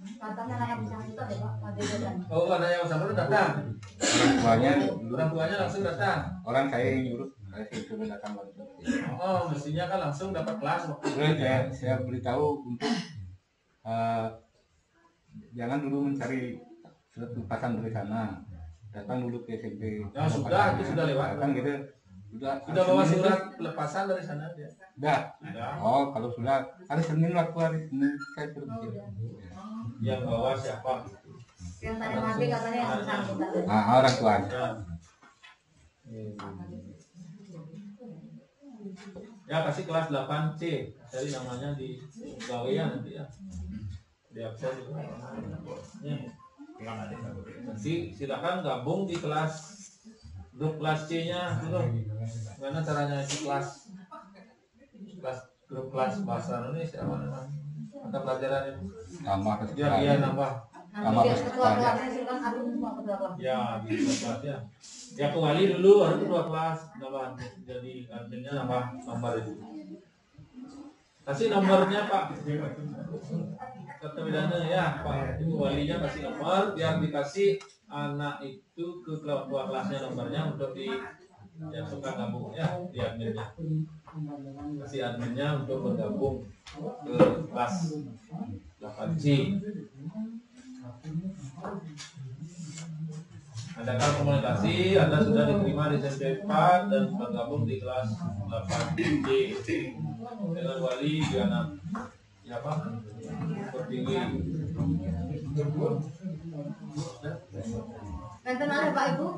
Katanya anak yang bersangkutan ya Pak, Oh, anak yang bersangkutan datang. Orang tuanya langsung datang. Orang saya yang nyuruh, saya suruh datang langsung. Oh, mestinya kan langsung dapat kelas waktu itu. Saya beritahu untuk jangan dulu mencari surat lepasan dari sana, datang dulu ke SMP. Ya sudah, itu sudah lewat. Datang gitu. Sudah bawa surat pelepasan dari sana dia. Sudah. Oh, kalau sudah hari Senin waktu hari Senin saya suruh. Yang bawa siapa? Yang tadi mati katanya yang bersangkutan. Orang tuanya. Ya kasih kelas 8C. Cari namanya di pegawaian nanti ya. Di absen juga. Nanti silakan gabung di grup kelas C-nya dulu. Gimana caranya itu grup kelas bahasa Indonesia apa namanya? Mata pelajaran itu. Tambah biar dia nambah Nanti biar ketua-ketuanya silakan admin semua ketua kelas. Ya, di kelas ya. Ya kembali dulu harus ketua kelas nambah jadi adminnya nambah nomor itu. Kasih nomornya Pak. Ketua ya Pak. Ibu walinya kasih nomor biar dikasih anak itu ke ketua kelasnya nomornya untuk di yang suka gabung ya di adminnya. Kasih adminnya untuk bergabung ke kelas 8C. Adakan komunikasi, Anda sudah diterima di SMP 4 dan bergabung di kelas 8D dengan wali Diana ya Pak Pertiwi. Nanti ada Pak Ibu.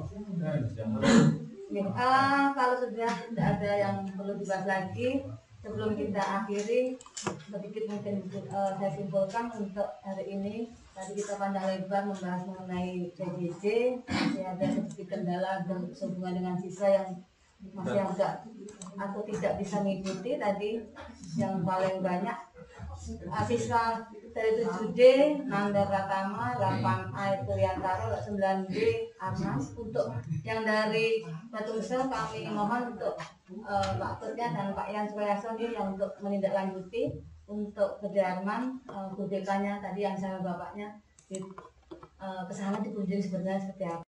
Kalau sudah tidak ada yang perlu dibahas lagi, sebelum kita akhiri, sedikit mungkin saya simpulkan untuk hari ini. Tadi kita panjang lebar membahas mengenai PJJ, masih ada sedikit kendala berhubungan dengan siswa yang masih agak atau tidak bisa mengikuti. Tadi yang paling banyak siswa dari 7D, Nanda Pratama, 8A itu Yantaro, 9D Arnas. Untuk yang dari Batu Besar kami mohon untuk Pak Tutnya dan Pak Yan Suyaso yang untuk menindaklanjuti untuk Kedarman, BPK-nya tadi yang sama bapaknya kesana dikunjungi sebenarnya seperti apa.